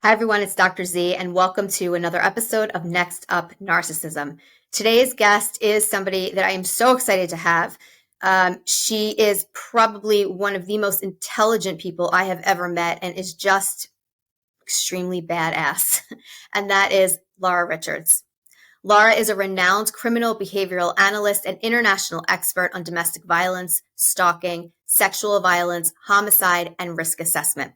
Hi, everyone. It's Dr. Z, and welcome to another episode of Next Up Narcissism. Today's guest is somebody that I am so excited to have. She is probably one of the most intelligent people I have ever met and is just extremely badass. And that is Laura Richards. Laura is a renowned criminal behavioral analyst and international expert on domestic violence, stalking, sexual violence, homicide, and risk assessment.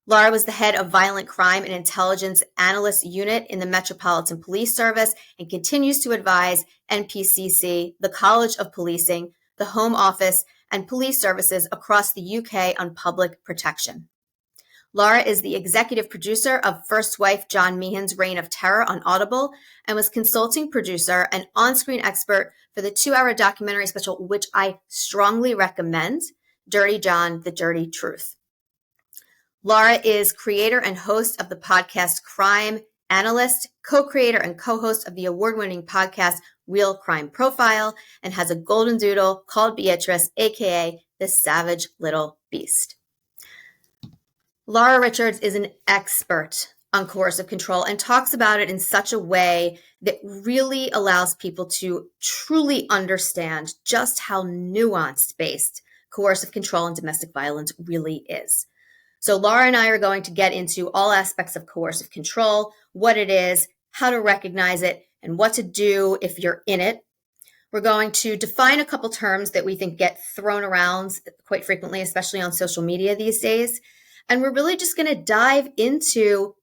Laura was the head of Violent Crime and Intelligence Analyst Unit in the Metropolitan Police Service and continues to advise NPCC, the College of Policing, the Home Office, and police services across the UK on public protection. Laura is the executive producer of First Wife John Meehan's Reign of Terror on Audible and was consulting producer and on-screen expert for the 2-hour documentary special, which I strongly recommend, Dirty John, The Dirty Truth. Laura is creator and host of the podcast Crime Analyst, co-creator and co-host of the award-winning podcast Real Crime Profile, and has a golden doodle called Beatrice, aka the Savage Little Beast. Laura Richards is an expert on coercive control and talks about it in such a way that really allows people to truly understand just how nuance-based coercive control and domestic violence really is. So Laura and I are going to get into all aspects of coercive control, what it is, how to recognize it, and what to do if you're in it. We're going to define a couple terms that we think get thrown around quite frequently, especially on social media these days. And we're really just going to dive into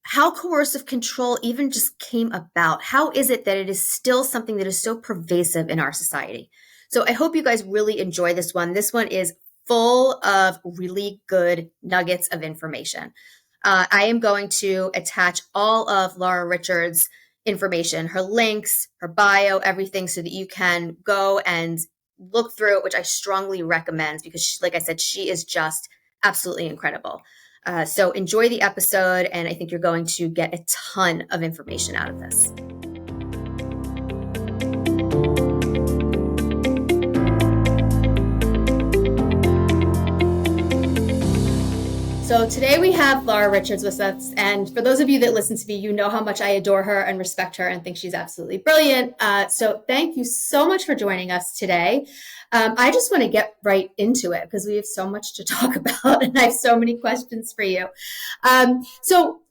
how coercive control even just came about. How is it that it is still something that is so pervasive in our society? So I hope you guys really enjoy this one. This one is full of really good nuggets of information. I am going to attach all of Laura Richards' information, her links, her bio, everything, so that you can go and look through it, which I strongly recommend because, like I said, she is just absolutely incredible. So enjoy the episode, and I think you're going to get a ton of information out of this. So today we have Laura Richards with us, and for those of you that listen to me, you know how much I adore her and respect her and think she's absolutely brilliant. So thank you so much for joining us today. I just want to get right into it because we have so much to talk about and I have so many questions for you. So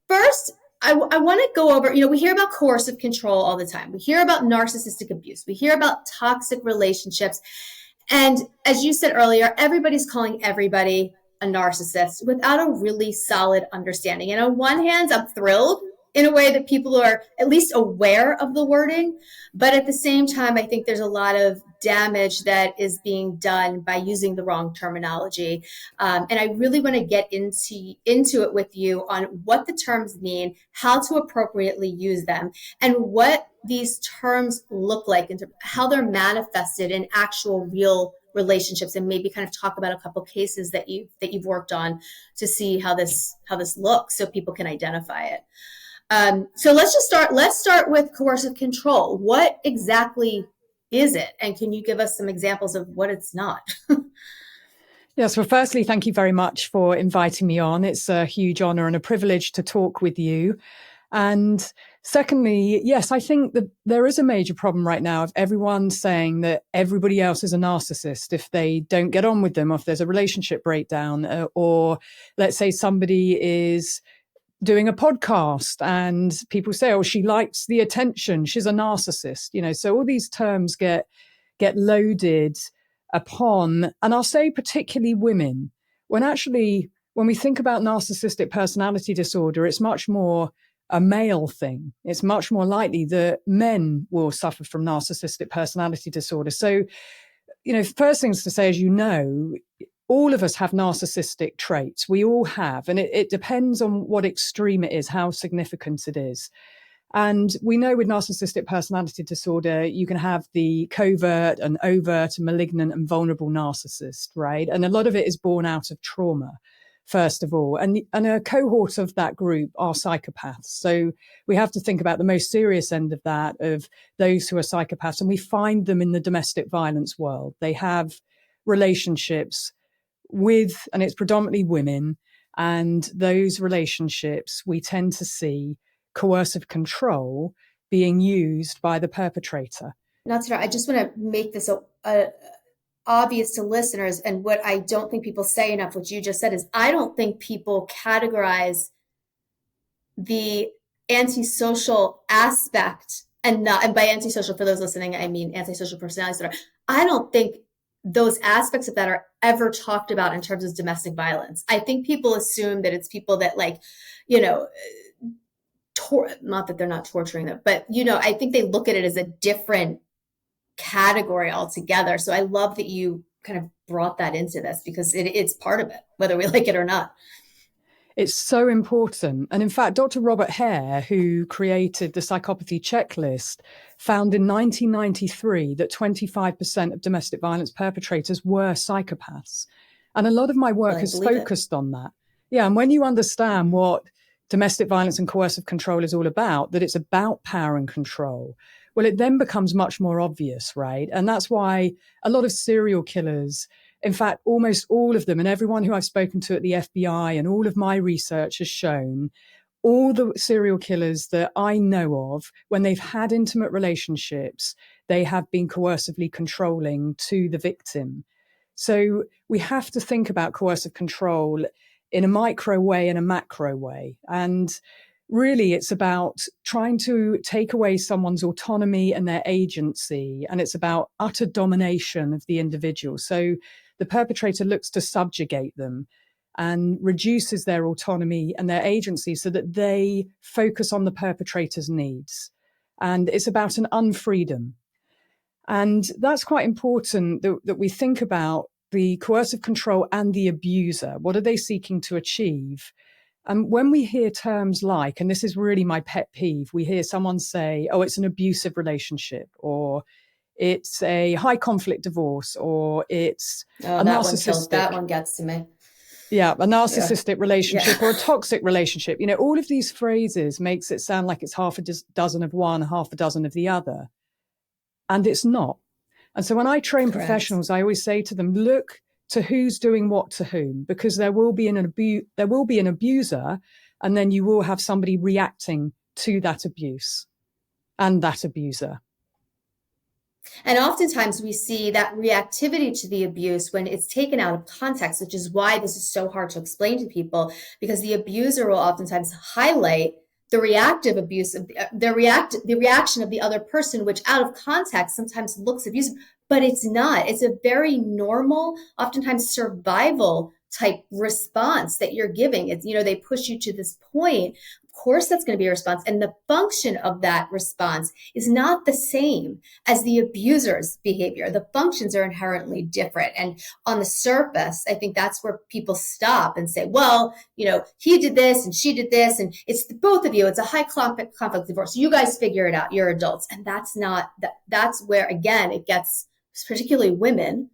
first, I want to go over, we hear about coercive control all the time. We hear about narcissistic abuse. We hear about toxic relationships. And as you said earlier, everybody's calling everybody a narcissist without a really solid understanding. And on one hand, I'm thrilled in a way that people are at least aware of the wording. But at the same time, I think there's a lot of damage that is being done by using the wrong terminology. And I really want to get into it with you on what the terms mean, how to appropriately use them, and what these terms look like and how they're manifested in actual real relationships, and maybe kind of talk about a couple cases that you've worked on to see how this looks so people can identify it. So let's start with coercive control. What exactly is it? And can you give us some examples of what it's not? Yes, well, firstly, thank you very much for inviting me on. It's a huge honor and a privilege to talk with you. And secondly, yes, I think that there is a major problem right now of everyone saying that everybody else is a narcissist if they don't get on with them, or if there's a relationship breakdown, or let's say somebody is doing a podcast and people say, oh, she likes the attention, she's a narcissist, so all these terms get loaded upon, and I'll say particularly women, when we think about narcissistic personality disorder, it's much more a male thing. It's much more likely that men will suffer from narcissistic personality disorder. So, first things to say, as all of us have narcissistic traits. We all have, and it depends on what extreme it is, how significant it is. And we know with narcissistic personality disorder, you can have the covert and overt and malignant and vulnerable narcissist, right? And a lot of it is born out of trauma, first of all. And a cohort of that group are psychopaths. So we have to think about the most serious end of that, of those who are psychopaths. And we find them in the domestic violence world. They have relationships with, and it's predominantly women, And those relationships, we tend to see coercive control being used by the perpetrator. Not to, I just want to make this obvious to listeners. And what I don't think people say enough, what you just said, is I don't think people categorize the antisocial aspect, and by antisocial, for those listening, I mean antisocial personality disorder. I don't think those aspects of that are ever talked about in terms of domestic violence. I think people assume that it's people that, like, not that they're not torturing them, but, I think they look at it as a different category altogether. So I love that you kind of brought that into this, because it's part of it, whether we like it or not. It's so important. And in fact, Dr. Robert Hare, who created the psychopathy checklist, found in 1993 that 25% of domestic violence perpetrators were psychopaths. And a lot of my work has focused on that. Yeah. And when you understand what domestic violence and coercive control is all about, that it's about power and control, well, it then becomes much more obvious, right? And that's why a lot of serial killers, in fact, almost all of them, and everyone who I've spoken to at the FBI and all of my research has shown, all the serial killers that I know of, when they've had intimate relationships, they have been coercively controlling to the victim. So we have to think about coercive control in a micro way and a macro way. And really, it's about trying to take away someone's autonomy and their agency. And it's about utter domination of the individual. So the perpetrator looks to subjugate them and reduces their autonomy and their agency so that they focus on the perpetrator's needs. And it's about an unfreedom. And that's quite important that we think about the coercive control and the abuser. What are they seeking to achieve? And when we hear terms like, and this is really my pet peeve, we hear someone say, oh, it's an abusive relationship, or it's a high conflict divorce, or it's a narcissistic. That one gets to me. Yeah, a narcissistic relationship or a toxic relationship. All of these phrases makes it sound like it's half a dozen of one, half a dozen of the other. And it's not. And so when I train professionals, I always say to them, look to who's doing what to whom, because there will be an abuser, and then you will have somebody reacting to that abuse and that abuser. And oftentimes we see that reactivity to the abuse when it's taken out of context, which is why this is so hard to explain to people, because the abuser will oftentimes highlight the reactive abuse, the reaction of the other person, which out of context sometimes looks abusive, but it's not. It's a very normal, oftentimes survival type response that you're giving. It's, they push you to this point. Of course, that's going to be a response. And the function of that response is not the same as the abuser's behavior. The functions are inherently different. And on the surface, I think that's where people stop and say, well, he did this and she did this, and it's both of you. It's a high conflict divorce. You guys figure it out. You're adults. And that's not, that's where, again, it gets particularly women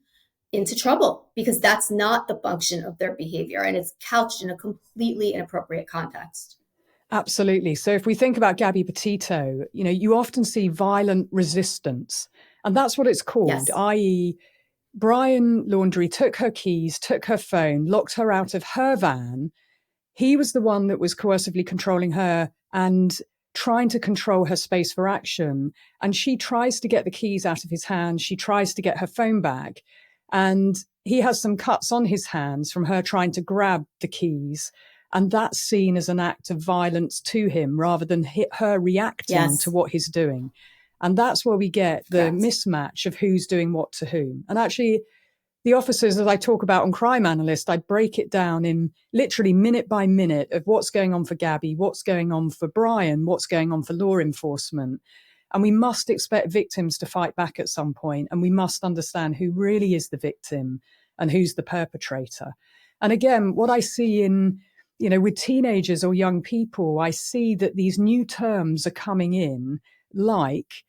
into trouble, because that's not the function of their behavior, and it's couched in a completely inappropriate context. Absolutely. So if we think about Gabby Petito, you often see violent resistance, and that's what it's called, i.e. Brian Laundrie took her keys, took her phone, locked her out of her van. He was the one that was coercively controlling her and trying to control her space for action. And she tries to get the keys out of his hand. She tries to get her phone back. And he has some cuts on his hands from her trying to grab the keys. And that's seen as an act of violence to him rather than her reacting to what he's doing. And that's where we get the mismatch of who's doing what to whom. And actually, the officers, as I talk about on Crime Analyst, I break it down in literally minute by minute of what's going on for Gabby, what's going on for Brian, what's going on for law enforcement. And we must expect victims to fight back at some point, and we must understand who really is the victim and who's the perpetrator. And again, what I see in, with teenagers or young people, I see that these new terms are coming in, like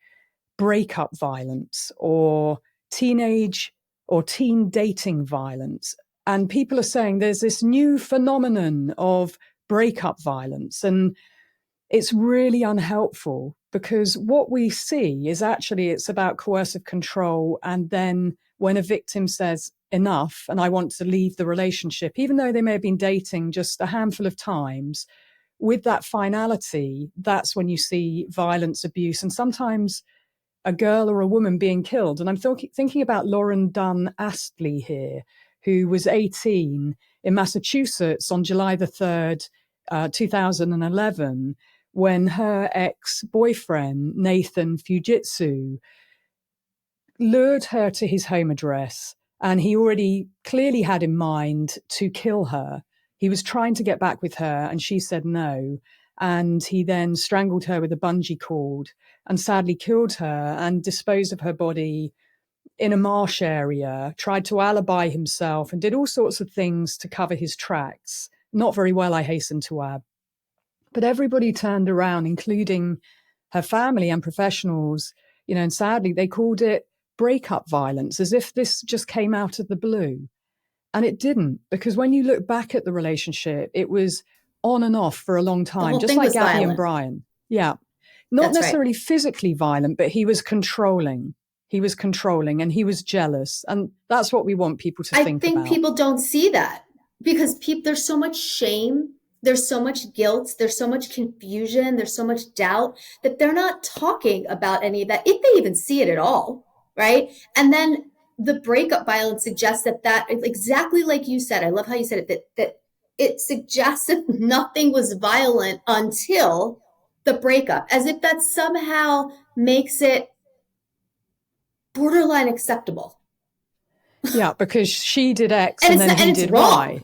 breakup violence or teenage or teen dating violence. And people are saying there's this new phenomenon of breakup violence. And it's really unhelpful, because what we see is actually it's about coercive control. And then when a victim says, enough and I want to leave the relationship, even though they may have been dating just a handful of times, with that finality, that's when you see violence, abuse, and sometimes a girl or a woman being killed. And I'm thinking about Lauren Dunne Astley here, who was 18 in Massachusetts on July the 3rd, 2011, when her ex-boyfriend, Nathan Fujitsu, lured her to his home address. And he already clearly had in mind to kill her. He was trying to get back with her and she said no. And he then strangled her with a bungee cord and sadly killed her and disposed of her body in a marsh area, tried to alibi himself and did all sorts of things to cover his tracks. Not very well, I hasten to add. But everybody turned around, including her family and professionals, and sadly they called it breakup violence, as if this just came out of the blue. And it didn't, because when you look back at the relationship, it was on and off for a long time, just like Gabby and Brian. Yeah. Not necessarily physically violent, but he was controlling. He was controlling and he was jealous. And that's what we want people to think about. I think people don't see that because there's so much shame. There's so much guilt. There's so much confusion. There's so much doubt that they're not talking about any of that, if they even see it at all. Right. And then the breakup violence suggests that exactly like you said, I love how you said it, that it suggests that nothing was violent until the breakup, as if that somehow makes it borderline acceptable. Yeah, because she did X and then he did Y.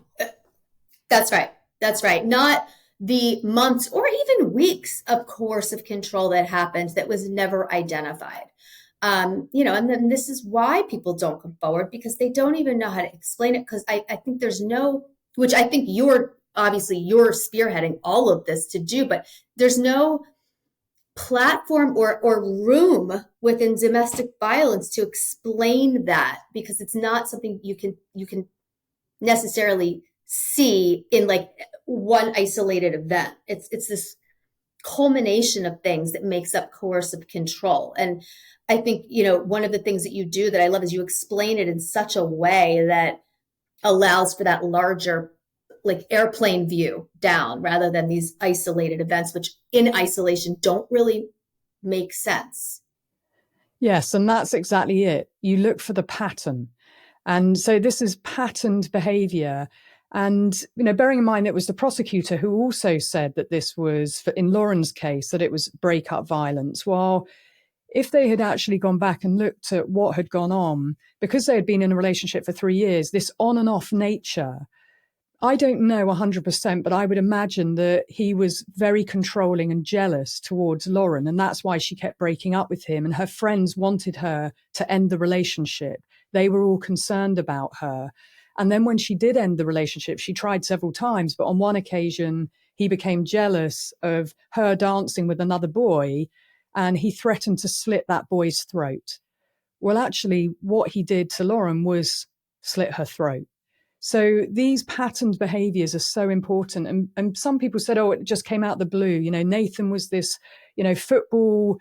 That's right. That's right. Not the months or even weeks of coercive control that happened that was never identified. And then this is why people don't come forward, because they don't even know how to explain it. Because I think there's no, which I think you're spearheading all of this to do, but there's no platform or room within domestic violence to explain that, because it's not something you can necessarily see in like one isolated event. It's this culmination of things that makes up coercive control. And I think, one of the things that you do that I love is you explain it in such a way that allows for that larger like airplane view down rather than these isolated events, which in isolation don't really make sense. Yes, and that's exactly it. You look for the pattern. And so this is patterned behavior. And, bearing in mind it was the prosecutor who also said that this was, in Lauren's case, that it was breakup violence. While if they had actually gone back and looked at what had gone on, because they had been in a relationship for 3 years, this on and off nature, I don't know 100%, but I would imagine that he was very controlling and jealous towards Lauren. And that's why she kept breaking up with him. And her friends wanted her to end the relationship. They were all concerned about her. And then when she did end the relationship, she tried several times. But on one occasion, he became jealous of her dancing with another boy, and he threatened to slit that boy's throat. Well, actually, what he did to Lauren was slit her throat. So these patterned behaviors are so important. And some people said, oh, it just came out the blue. Nathan was this, football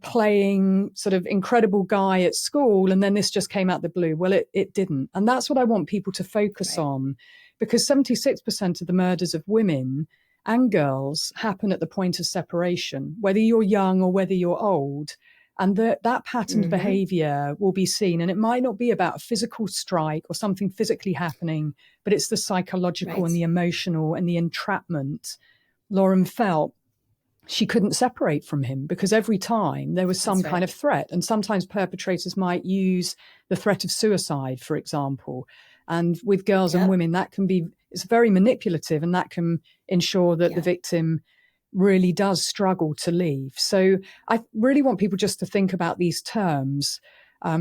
playing sort of incredible guy at school. And then this just came out the blue. Well, it didn't. And that's what I want people to focus on, because 76% of the murders of women and girls happen at the point of separation, whether you're young or whether you're old. And that patterned behavior will be seen. And it might not be about a physical strike or something physically happening, but it's the psychological and the emotional and the entrapment. Lauren felt she couldn't separate from him because every time there was some kind of threat. And sometimes perpetrators might use the threat of suicide, for example. And with girls and women, it's very manipulative, and that can ensure that the victim really does struggle to leave. So I really want people just to think about these terms,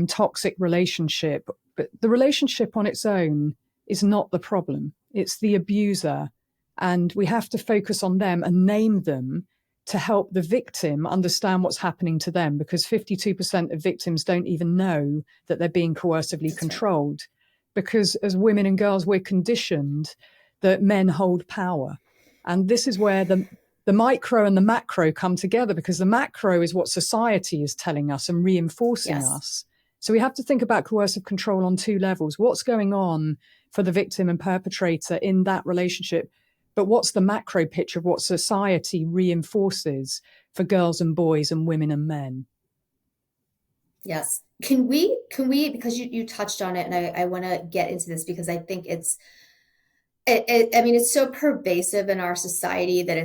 toxic relationship, but the relationship on its own is not the problem. It's the abuser. And we have to focus on them and name them to help the victim understand what's happening to them, because 52% of victims don't even know that they're being coercively controlled. Because as women and girls, we're conditioned that men hold power. And this is where the micro and the macro come together, because the macro is what society is telling us and reinforcing us. So we have to think about coercive control on two levels. What's going on for the victim and perpetrator in that relationship? But what's the macro picture of what society reinforces for girls and boys and women and men? Yes. Can we, because you touched on it, and I want to get into this because I think I mean, it's so pervasive in our society that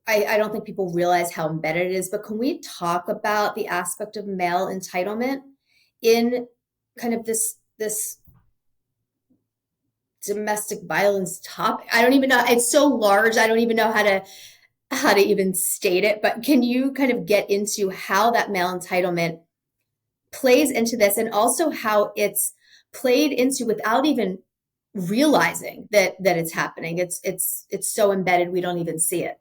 I don't think people realize how embedded it is, but can we talk about the aspect of male entitlement in kind of this domestic violence topic? I don't even know. It's so large. I don't even know how to even state it, but can you kind of get into how that male entitlement plays into this, and also how it's played into without even realizing that it's happening? It's so embedded we don't even see it.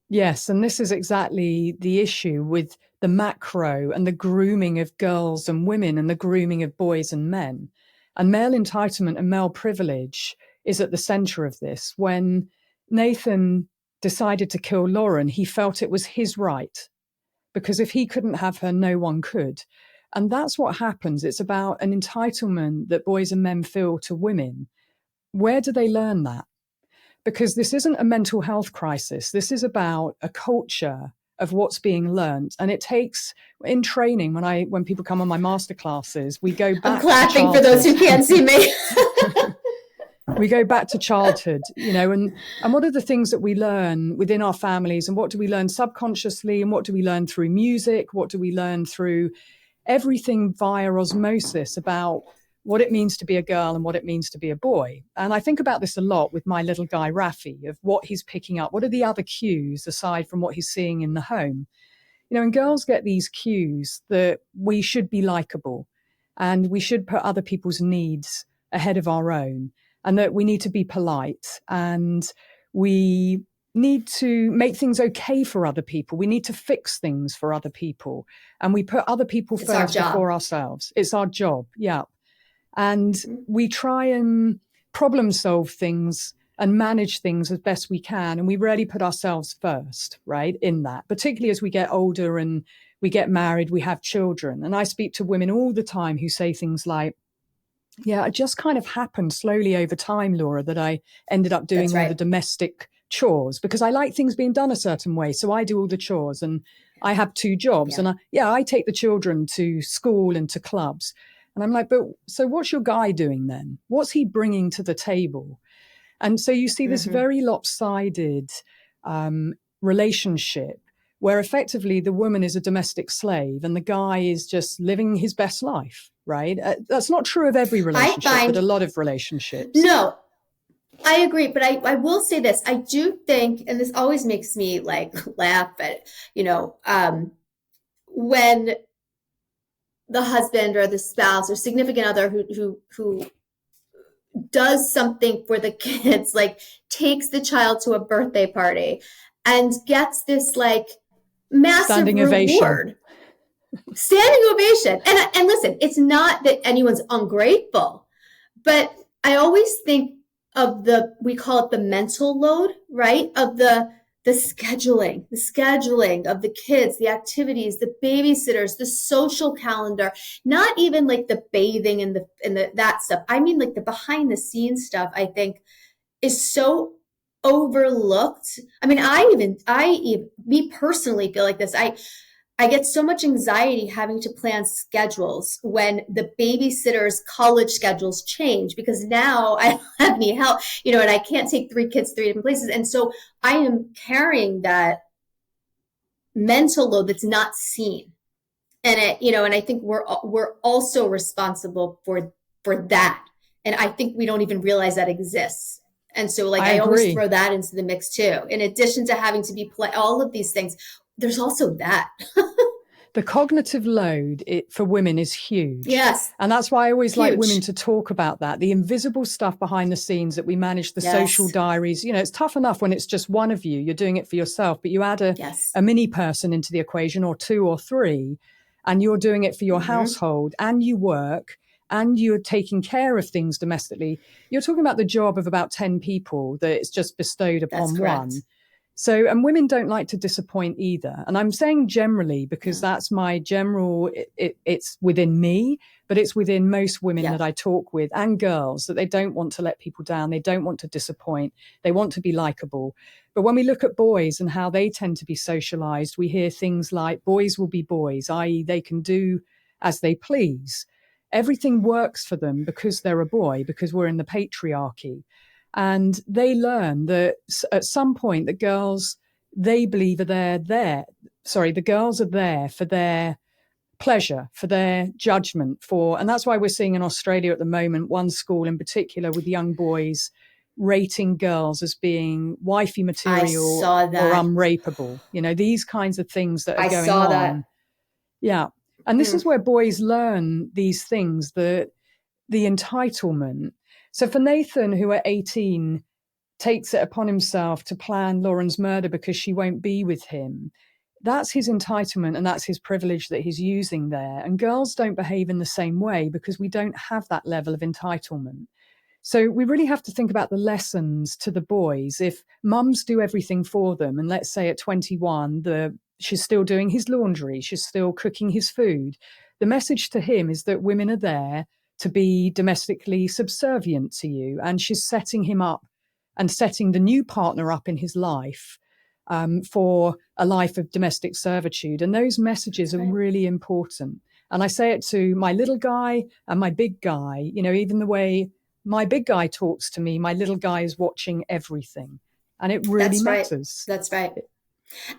Yes, and this is exactly the issue with the macro and the grooming of girls and women and the grooming of boys and men. And male entitlement and male privilege is at the center of this. When Nathan decided to kill Lauren, he felt it was his right, because if he couldn't have her, no one could. And that's what happens. It's about an entitlement that boys and men feel to women. Where do they learn that? Because this isn't a mental health crisis. This is about a culture of what's being learned. And it takes, in training, when people come on my master classes, we go back. I'm clapping for those who can't see me. We go back to childhood, and what are the things that we learn within our families, and what do we learn subconsciously, and what do we learn through music? What do we learn through everything via osmosis about what it means to be a girl and what it means to be a boy? And I think about this a lot with my little guy, Rafi, of what he's picking up. What are the other cues aside from what he's seeing in the home? And girls get these cues that we should be likable and we should put other people's needs ahead of our own, and that we need to be polite and we need to make things okay for other people. We need to fix things for other people, and we put other people first before ourselves. It's our job. Yeah. And we try and problem solve things and manage things as best we can. And we rarely put ourselves first, right, in that, particularly as we get older and we get married, we have children. And I speak to women all the time who say things like, yeah, it just kind of happened slowly over time, Laura, that I ended up doing all the domestic chores because I like things being done a certain way. So I do all the chores, and I have two jobs. Yeah. And I take the children to school and to clubs. And I'm like, but so what's your guy doing then? What's he bringing to the table? And so you see this very lopsided relationship where effectively the woman is a domestic slave and the guy is just living his best life, right? That's not true of every relationship, but a lot of relationships. No, I agree. But I will say this. I do think, and this always makes me like laugh at, when the husband or the spouse or significant other who does something for the kids, like takes the child to a birthday party and gets this like massive standing reward. Standing ovation. And listen, it's not that anyone's ungrateful, but I always think of we call it the mental load, right? Of the scheduling of the kids, the activities, the babysitters, the social calendar, not even like the bathing and the that stuff. I mean, like the behind the scenes stuff, I think is so overlooked. I mean, me personally feel like this. I get so much anxiety having to plan schedules when the babysitter's college schedules change because now I don't have any help, and I can't take 3 kids 3 different places. And so I am carrying that mental load that's not seen. And and I think we're also responsible for that. And I think we don't even realize that exists. And so like I always throw that into the mix too. In addition to having to be all of these things, there's also that. The cognitive load for women is huge. Yes. And that's why I always like women to talk about that. The invisible stuff behind the scenes that we manage, the social diaries. It's tough enough when it's just one of you. You're doing it for yourself, but you add a mini person into the equation, or 2 or 3, and you're doing it for your household, and you work, and you're taking care of things domestically. You're talking about the job of about 10 people that it's just bestowed upon one. So, and women don't like to disappoint either. And I'm saying generally because that's my general, it's within me, but it's within most women that I talk with and girls, that they don't want to let people down. They don't want to disappoint. They want to be likable. But when we look at boys and how they tend to be socialized, we hear things like boys will be boys, i.e. they can do as they please. Everything works for them because they're a boy, because we're in the patriarchy. And they learn that at some point the girls, they believe the girls are there for their pleasure, for their judgment, and that's why we're seeing in Australia at the moment, one school in particular with young boys rating girls as being wifey material or unrapeable. These kinds of things that are going on. That. Yeah. And this is where boys learn these things, the entitlement. So for Nathan, who at 18 takes it upon himself to plan Lauren's murder because she won't be with him, that's his entitlement and that's his privilege that he's using there. And girls don't behave in the same way because we don't have that level of entitlement. So we really have to think about the lessons to the boys. If mums do everything for them, and let's say at 21, she's still doing his laundry, she's still cooking his food, the message to him is that women are there to be domestically subservient to you. And she's setting him up and setting the new partner up in his life for a life of domestic servitude. And those messages are really important. And I say it to my little guy and my big guy, even the way my big guy talks to me, my little guy is watching everything. And it really matters. That's right.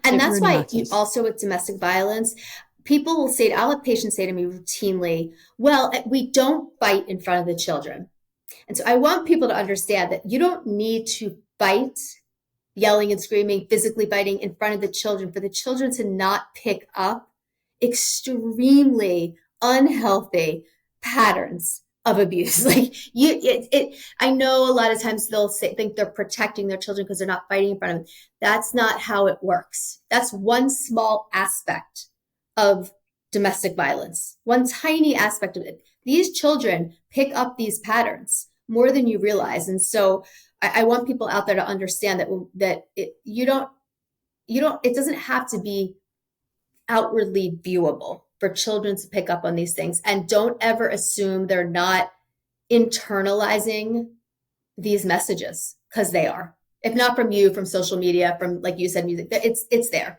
And that's really why also with domestic violence, people will say, I'll have patients say to me routinely, well, we don't bite in front of the children. And so I want people to understand that you don't need to bite, yelling and screaming, physically biting in front of the children for the children to not pick up extremely unhealthy patterns of abuse. I know a lot of times they'll think they're protecting their children because they're not fighting in front of them. That's not how it works. That's one small aspect of domestic violence, one tiny aspect of it. These children pick up these patterns more than you realize. And so I want people out there to understand that it doesn't have to be outwardly viewable for children to pick up on these things. And don't ever assume they're not internalizing these messages, because they are. If not from you, from social media, from, like you said, music, it's there.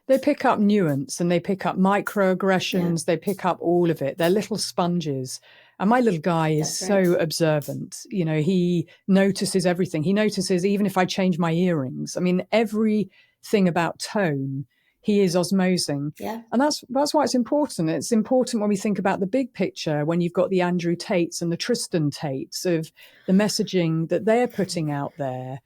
They pick up nuance and they pick up microaggressions. They pick up all of it. They're little sponges. And my little guy is so observant. He notices everything. He notices even if I change my earrings. I mean, everything about tone, he is osmosing. Yeah. And that's why it's important. It's important when we think about the big picture, when you've got the Andrew Tates and the Tristan Tates of the messaging that they're putting out there,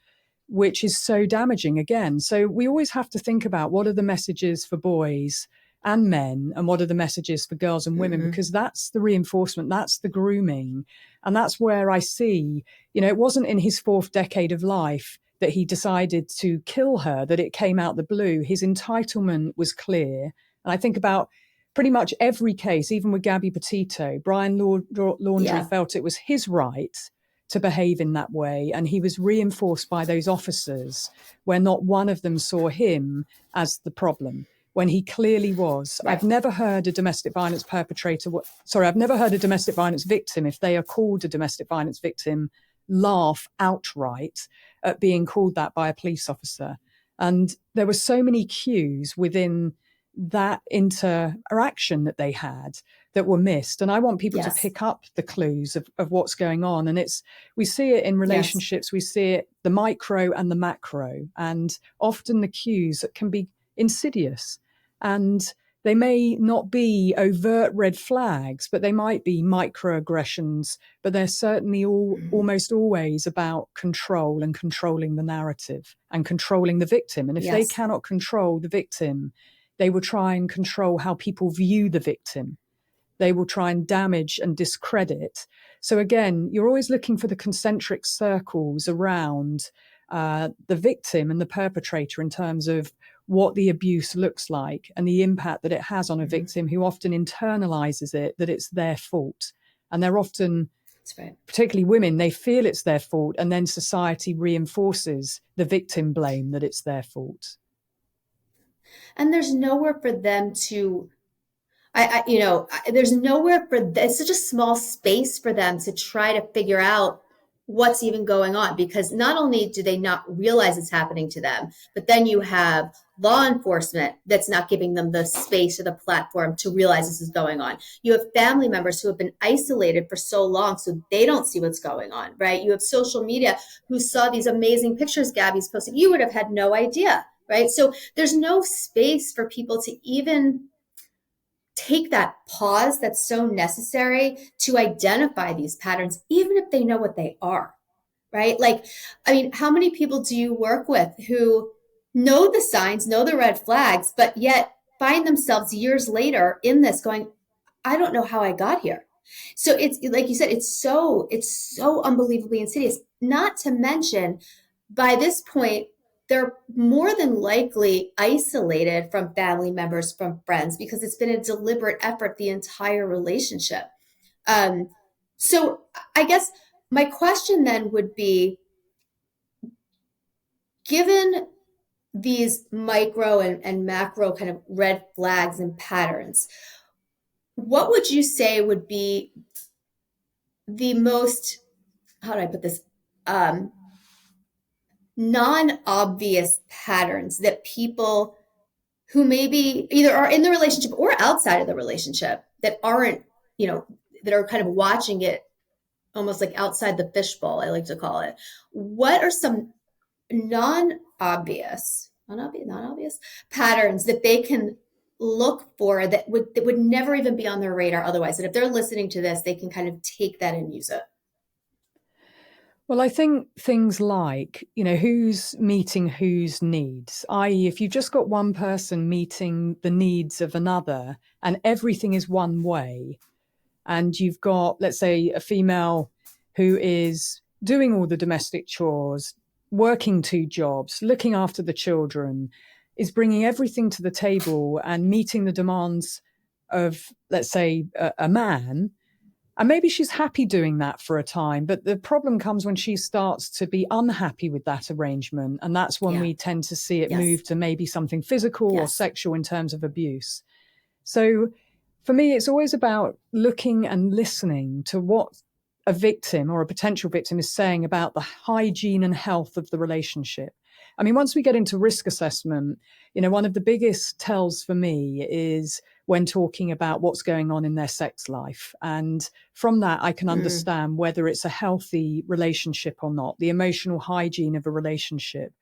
which is so damaging again. So we always have to think about what are the messages for boys and men and what are the messages for girls and women, because that's the reinforcement, that's the grooming. And that's where I see, it wasn't in his 4th decade of life that he decided to kill her, that it came out the blue. His entitlement was clear. And I think about pretty much every case, even with Gabby Petito, Brian Laundrie felt it was his right to behave in that way. And he was reinforced by those officers where not one of them saw him as the problem, when he clearly was. I've never heard a domestic violence I've never heard a domestic violence victim, if they are called a domestic violence victim, laugh outright at being called that by a police officer. And there were so many cues within that interaction that they had that were missed. And I want people to pick up the clues of what's going on. And we see it in relationships, we see it, the micro and the macro, and often the cues that can be insidious. And they may not be overt red flags, but they might be microaggressions, but they're certainly almost always about control and controlling the narrative and controlling the victim. And if they cannot control the victim, they will try and control how people view the victim. They will try and damage and discredit. So again, you're always looking for the concentric circles around the victim and the perpetrator in terms of what the abuse looks like and the impact that it has on a victim who often internalizes it, that it's their fault. And they're often right. particularly women, they feel it's their fault, and then society reinforces the victim blame that it's their fault. And there's nowhere for them to, there's nowhere for, it's such a small space for them to try to figure out what's even going on, because not only do they not realize it's happening to them, but then you have law enforcement that's not giving them the space or the platform to realize this is going on. You have family members who have been isolated for so long, so they don't see what's going on, right? You have social media who saw these amazing pictures Gabby's posting. You would have had no idea, right? So there's no space for people to even take that pause that's so necessary to identify these patterns, even if they know what they are, right? Like, I mean, how many people do you work with who know the signs, know the red flags, but yet find themselves years later in this going, I don't know how I got here. So it's like you said, it's so unbelievably insidious. Not to mention, by this point, they're more than likely isolated from family members, from friends, because it's been a deliberate effort the entire relationship. So I guess my question then would be, given these micro and macro kind of red flags and patterns, what would you say would be the most, how do I put this, non-obvious patterns that people who maybe either are in the relationship or outside of the relationship that aren't, that are kind of watching it almost like outside the fishbowl, I like to call it. What are some non-obvious patterns that they can look for that would never even be on their radar otherwise? And if they're listening to this, they can kind of take that and use it. Well, I think things like, who's meeting whose needs, i.e., if you've just got one person meeting the needs of another and everything is one way, and you've got, let's say, a female who is doing all the domestic chores, working 2 jobs, looking after the children, is bringing everything to the table and meeting the demands of, let's say, a man. And maybe she's happy doing that for a time, but the problem comes when she starts to be unhappy with that arrangement. And that's when we tend to see it move to maybe something physical or sexual in terms of abuse. So for me, it's always about looking and listening to what a victim or a potential victim is saying about the hygiene and health of the relationship. I mean, once we get into risk assessment, one of the biggest tells for me is when talking about what's going on in their sex life. And from that, I can understand whether it's a healthy relationship or not, the emotional hygiene of a relationship.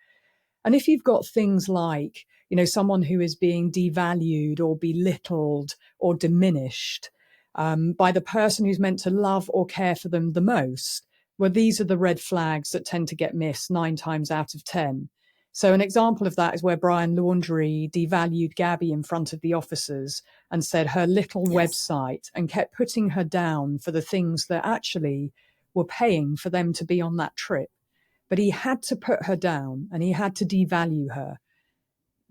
And if you've got things like, someone who is being devalued or belittled or diminished by the person who's meant to love or care for them the most, well, these are the red flags that tend to get missed 9 times out of 10. So an example of that is where Brian Laundrie devalued Gabby in front of the officers and said her little website, and kept putting her down for the things that actually were paying for them to be on that trip. But he had to put her down and he had to devalue her.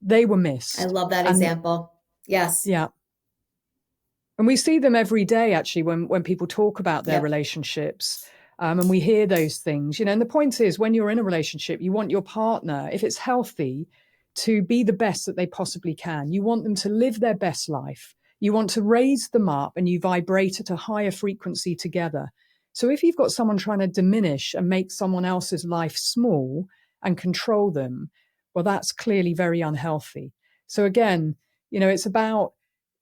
They were missed. I love that example. Yes. Yeah. And we see them every day, actually, when people talk about their relationships. And we hear those things, and the point is, when you're in a relationship, you want your partner, if it's healthy, to be the best that they possibly can. You want them to live their best life. You want to raise them up and you vibrate at a higher frequency together. So if you've got someone trying to diminish and make someone else's life small and control them, well, that's clearly very unhealthy. So again, it's about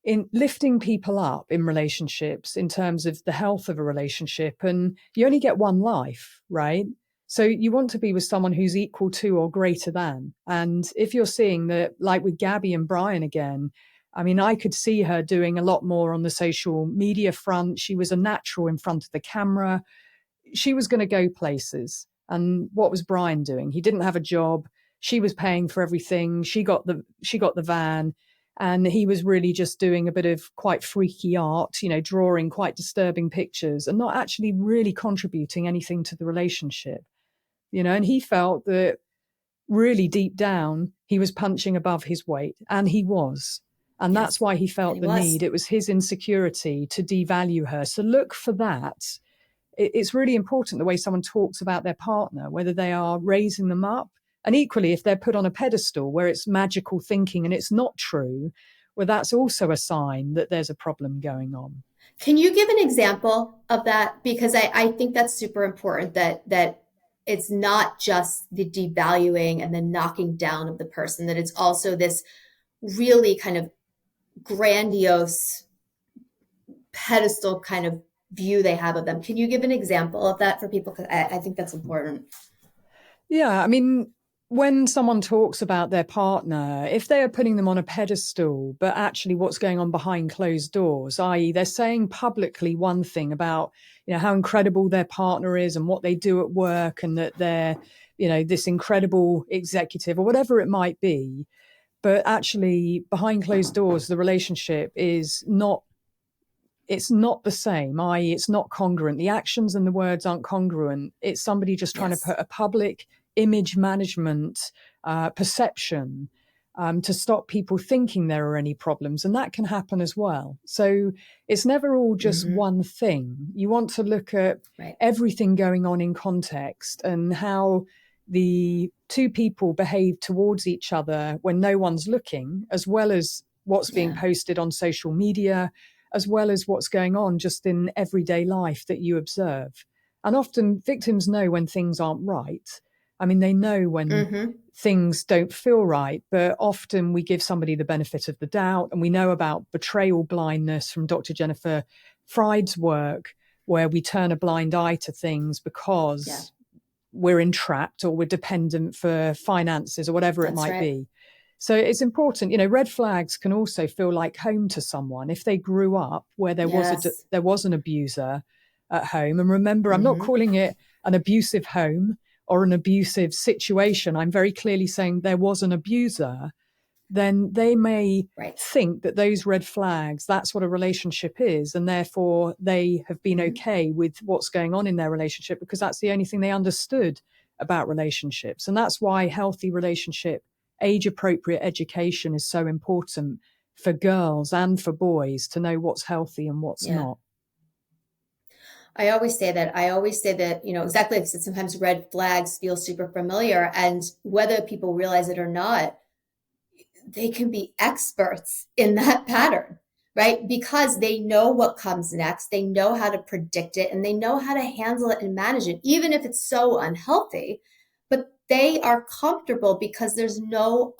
in lifting people up in relationships in terms of the health of a relationship. And you only get one life, right? So you want to be with someone who's equal to or greater than. And if you're seeing that, like with Gabby and Brian again, I mean, I could see her doing a lot more on the social media front. She was a natural in front of the camera. She was going to go places. And what was Brian doing? He didn't have a job. She was paying for everything. She got the van. And he was really just doing a bit of quite freaky art, drawing quite disturbing pictures and not actually really contributing anything to the relationship, and he felt that really deep down, he was punching above his weight, and he was. And that's why he felt the need. It was his insecurity to devalue her. So look for that it's really important the way someone talks about their partner, whether they are raising them up. And equally, if they're put on a pedestal where it's magical thinking and it's not true, well, that's also a sign that there's a problem going on. Can you give an example of that? Because I think that's super important, that it's not just the devaluing and the knocking down of the person, that it's also this really kind of grandiose pedestal kind of view they have of them. Can you give an example of that for people? Because I think that's important. Yeah, I mean, when someone talks about their partner, if they are putting them on a pedestal, but actually what's going on behind closed doors, i.e. they're saying publicly one thing about, how incredible their partner is and what they do at work, and that they're, this incredible executive or whatever it might be. But actually behind closed doors, the relationship is not, it's not the same, i.e. it's not congruent. The actions and the words aren't congruent. It's somebody just trying to put a public image management perception to stop people thinking there are any problems. And that can happen as well. So it's never all just one thing. You want to look at everything going on in context and how the two people behave towards each other when no one's looking, as well as what's being posted on social media, as well as what's going on just in everyday life that you observe. And often victims know when things aren't right. I mean, they know when things don't feel right, but often we give somebody the benefit of the doubt. And we know about betrayal blindness from Dr. Jennifer Fried's work, where we turn a blind eye to things because we're entrapped or we're dependent for finances or whatever it might be. So it's important, red flags can also feel like home to someone if they grew up where there was an abuser at home. And remember, I'm not calling it an abusive home or an abusive situation. I'm very clearly saying there was an abuser. Then they may think that those red flags, that's what a relationship is. And therefore they have been okay with what's going on in their relationship because that's the only thing they understood about relationships. And that's why healthy relationship, age-appropriate education is so important for girls and for boys to know what's healthy and what's not. I always say that, exactly, because sometimes red flags feel super familiar, and whether people realize it or not, they can be experts in that pattern, right? Because they know what comes next, they know how to predict it, and they know how to handle it and manage it, even if it's so unhealthy. But they are comfortable because there's no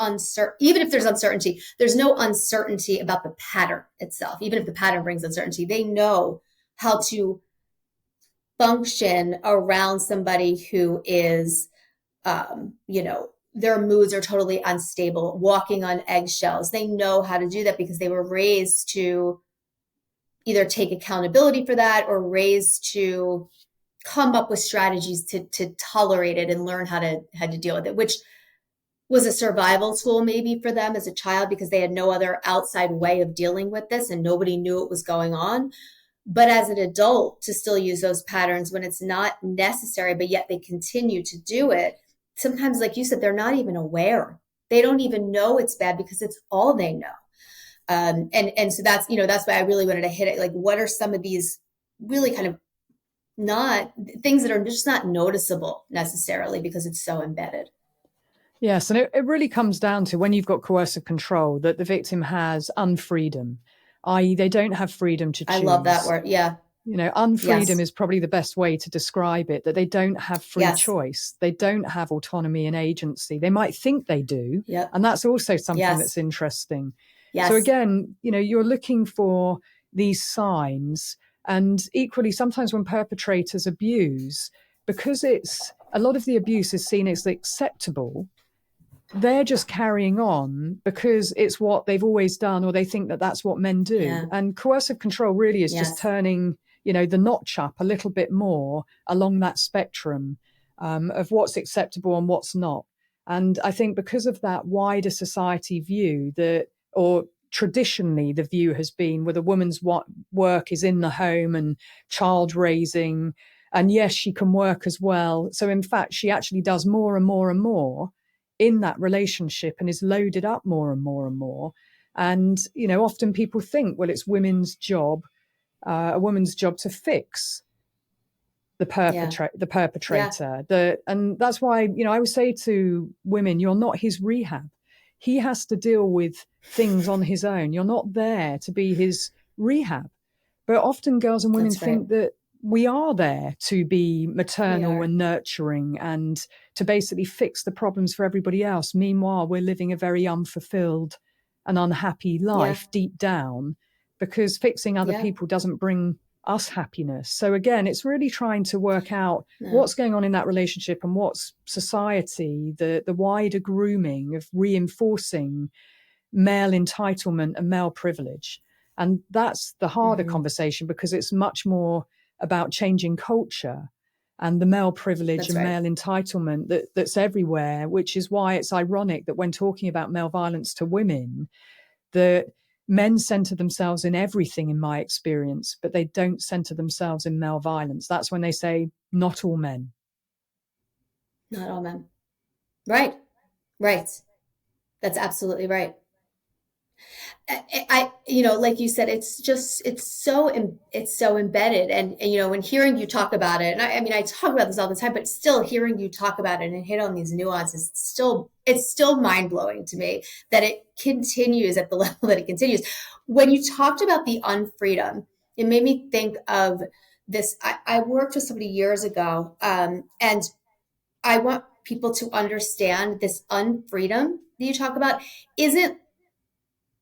even if there's uncertainty, there's no uncertainty about the pattern itself. Even if the pattern brings uncertainty, they know how to function around somebody who is, their moods are totally unstable, walking on eggshells. They know how to do that because they were raised to either take accountability for that or raised to come up with strategies to tolerate it and learn how to deal with it, which was a survival tool maybe for them as a child because they had no other outside way of dealing with this and nobody knew what was going on. But as an adult, to still use those patterns when it's not necessary, but yet they continue to do it. Sometimes, like you said, they're not even aware. They don't even know it's bad because it's all they know. And so that's why I really wanted to hit it. Like, what are some of these really kind of not things that are just not noticeable necessarily because it's so embedded? Yes, and it really comes down to when you've got coercive control that the victim has unfreedom, i.e. they don't have freedom to choose. I love that word. Yeah. Unfreedom is probably the best way to describe it, that they don't have free choice. They don't have autonomy and agency. They might think they do. And that's also something that's interesting. So again, you're looking for these signs, and equally sometimes when perpetrators abuse, because a lot of the abuse is seen as acceptable, they're just carrying on because it's what they've always done, or they think that that's what men do. And coercive control really is just turning, the notch up a little bit more along that spectrum of what's acceptable and what's not. And I think because of that wider society view or traditionally the view has been where the woman's work is in the home and child raising, and yes, she can work as well. So in fact, she actually does more and more and more in that relationship and is loaded up more and more and more. And, often people think, well, it's a woman's job to fix Yeah. the Yeah. perpetrator. And that's why, I would say to women, you're not his rehab. He has to deal with things on his own. You're not there to be his rehab. But often girls and women That's right. think that we are there to be We maternal are. and nurturing and to basically fix the problems for everybody else. Meanwhile, we're living a very unfulfilled and unhappy Yeah. life deep down, because fixing other Yeah. people doesn't bring us happiness. So again, it's really trying to work out No. what's going on in that relationship and what's society, the wider grooming of reinforcing male entitlement and male privilege. And that's the harder Hmm. conversation, because it's much more about changing culture and the male privilege That's and right. male entitlement that's everywhere, which is why it's ironic that when talking about male violence to women, that men center themselves in everything, in my experience, but they don't center themselves in male violence. That's when they say, not all men. Not all men. Right. Right. That's absolutely right. Like you said, it's so embedded, and when hearing you talk about it, and I mean, I talk about this all the time, but still hearing you talk about it and hit on these nuances, it's still mind blowing to me that it continues at the level that it continues. When you talked about the unfreedom, it made me think of this. I worked with somebody years ago, and I want people to understand this unfreedom that you talk about isn't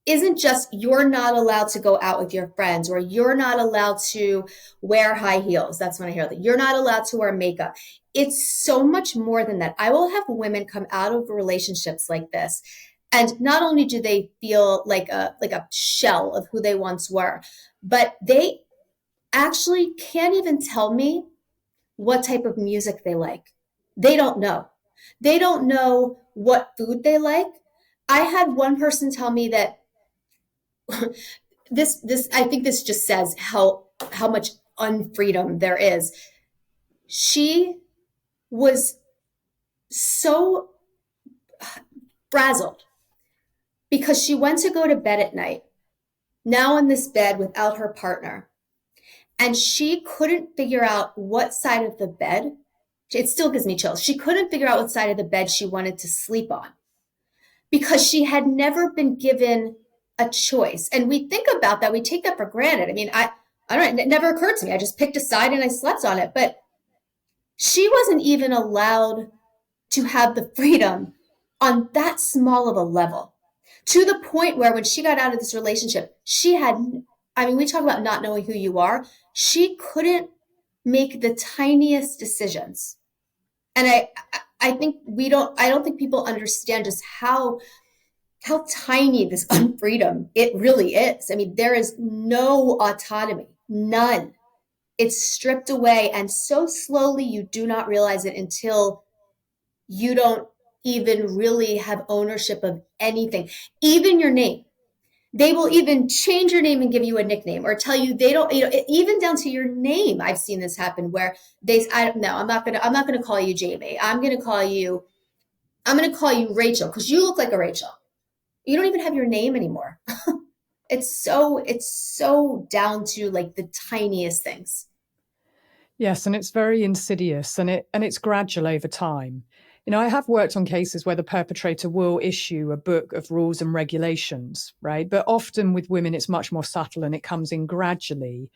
isn't just you're not allowed to go out with your friends, or you're not allowed to wear high heels. That's when I hear that. You're not allowed to wear makeup. It's so much more than that. I will have women come out of relationships like this, and not only do they feel like a shell of who they once were, but they actually can't even tell me what type of music they like. They don't know. They don't know what food they like. I had one person tell me that this I think this just says how much unfreedom there is. She was so frazzled because she went to go to bed at night, now in this bed without her partner, and she couldn't figure out what side of the bed. It still gives me chills. She couldn't figure out what side of the bed she wanted to sleep on because she had never been given a choice. And we think about that, we take that for granted. I mean, I don't know, it never occurred to me. I just picked a side and I slept on it. But she wasn't even allowed to have the freedom on that small of a level, to the point where when she got out of this relationship, she had, I mean, we talk about not knowing who you are. She couldn't make the tiniest decisions. And I think I don't think people understand just how tiny this unfreedom it really is. I mean, there is no autonomy, none. It's stripped away, and so slowly you do not realize it until you don't even really have ownership of anything, even your name. They will even change your name and give you a nickname, or tell you they don't, even down to your name. I've seen this happen where I don't know, I'm not gonna call you Jamie. I'm gonna call you Rachel because you look like a Rachel. You don't even have your name anymore. It's so down to like the tiniest things. Yes, and it's very insidious, and it's gradual over time. I have worked on cases where the perpetrator will issue a book of rules and regulations, right? But often with women, it's much more subtle and it comes in gradually.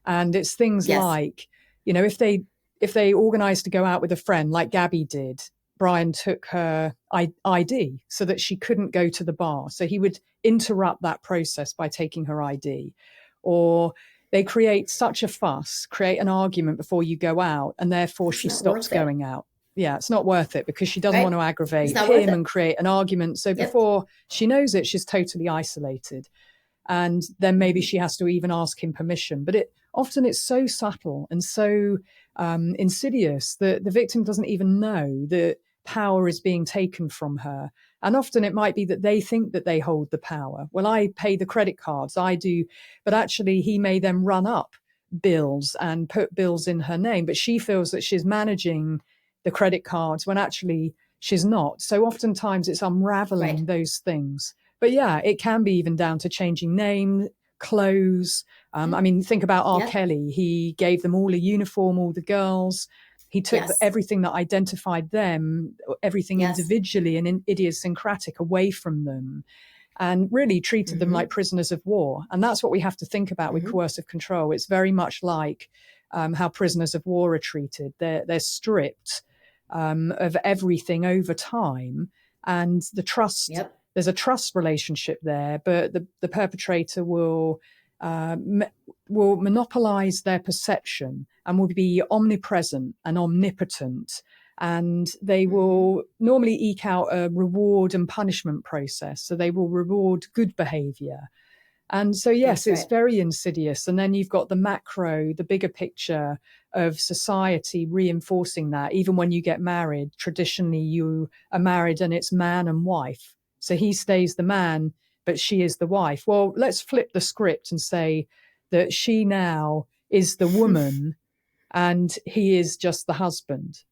And it's things Yes. like, if they organize to go out with a friend like Gabby did, Brian took her ID so that she couldn't go to the bar. So he would interrupt that process by taking her ID. Or they create such a fuss, create an argument before you go out, and therefore It's she not stops worth it, going out. Yeah, it's not worth it because she doesn't want right? to It's aggravate not worth him it. and create an argument. So Yep. before she knows it, she's totally isolated. And then maybe Mm-hmm. she has to even ask him permission. But it's so subtle and so insidious that the victim doesn't even know that power is being taken from her. And often it might be that they think that they hold the power. Well, I pay the credit cards, I do, but actually he may then run up bills and put bills in her name, but she feels that she's managing the credit cards when actually she's not. So oftentimes it's Right. unraveling those things. But yeah, it can be even down to changing name, clothes, I mean, think about R. Yep. Kelly. He gave them all a uniform, all the girls. He took Yes. everything that identified them, everything Yes. individually and idiosyncratic away from them, and really treated them like prisoners of war. And that's what we have to think about with coercive control. It's very much like how prisoners of war are treated. They're stripped of everything over time. And the trust, Yep. there's a trust relationship there, but the perpetrator will monopolize their perception and will be omnipresent and omnipotent. And they will normally eke out a reward and punishment process. So they will reward good behavior. And so, yes, it's very insidious. And then you've got the macro, the bigger picture of society reinforcing that. Even when you get married, traditionally you are married and it's man and wife. So he stays the man, but she is the wife. Well, let's flip the script and say that she now is the woman and he is just the husband.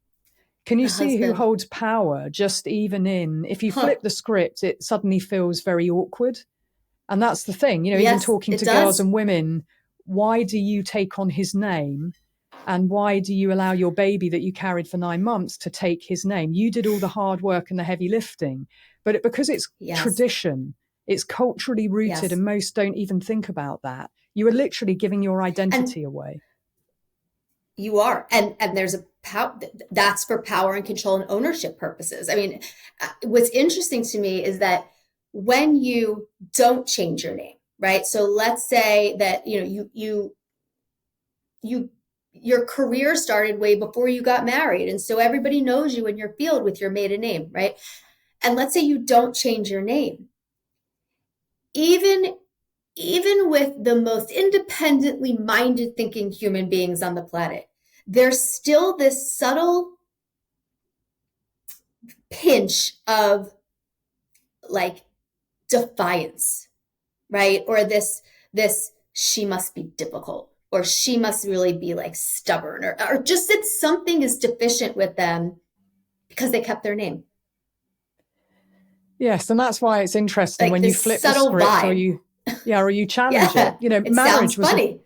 Can you see who holds power just even in, if you flip the script, it suddenly feels very awkward. And that's the thing, you know, even talking to girls and women, why do you take on his name? And why do you allow your baby that you carried for 9 months to take his name? You did all the hard work and the heavy lifting, but because it's tradition, it's culturally rooted and most don't even think about that. You are literally giving your identity away. You are. And there's a power that's for power and control and ownership purposes. I mean, what's interesting to me is that when you don't change your name, right? So let's say that, you know, your career started way before you got married. And so everybody knows you in your field with your maiden name, right? And let's say you don't change your name. Even with the most independently minded thinking human beings on the planet, there's still this subtle pinch of like defiance, right? Or this she must be difficult, or she must really be like stubborn, or just that something is deficient with them because they kept their name. Yes, and that's why it's interesting like when you flip the script vibe. or you challenge it. You know, it marriage was funny.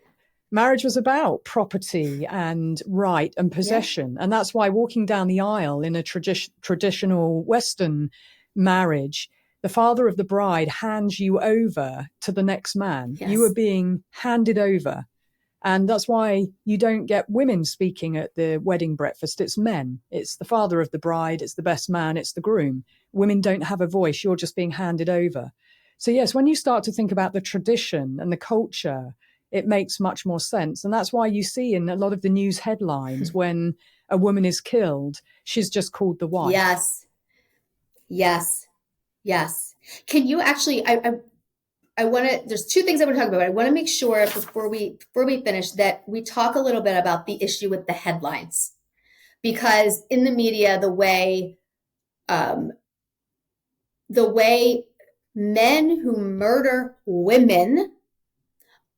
Marriage was about property and right and possession. And that's why walking down the aisle in a traditional Western marriage, the father of the bride hands you over to the next man. You are being handed over. And that's why you don't get women speaking at the wedding breakfast. It's men. It's the father of the bride. It's the best man. It's the groom. Women don't have a voice. You're just being handed over. So yes, when you start to think about the tradition and the culture, it makes much more sense. And that's why you see in a lot of the news headlines when a woman is killed, she's just called the wife. Yes. Can you actually, I want to, there's two things I want to talk about. I want to make sure before we finish that we talk a little bit about the issue with the headlines, because in the media, the way men who murder women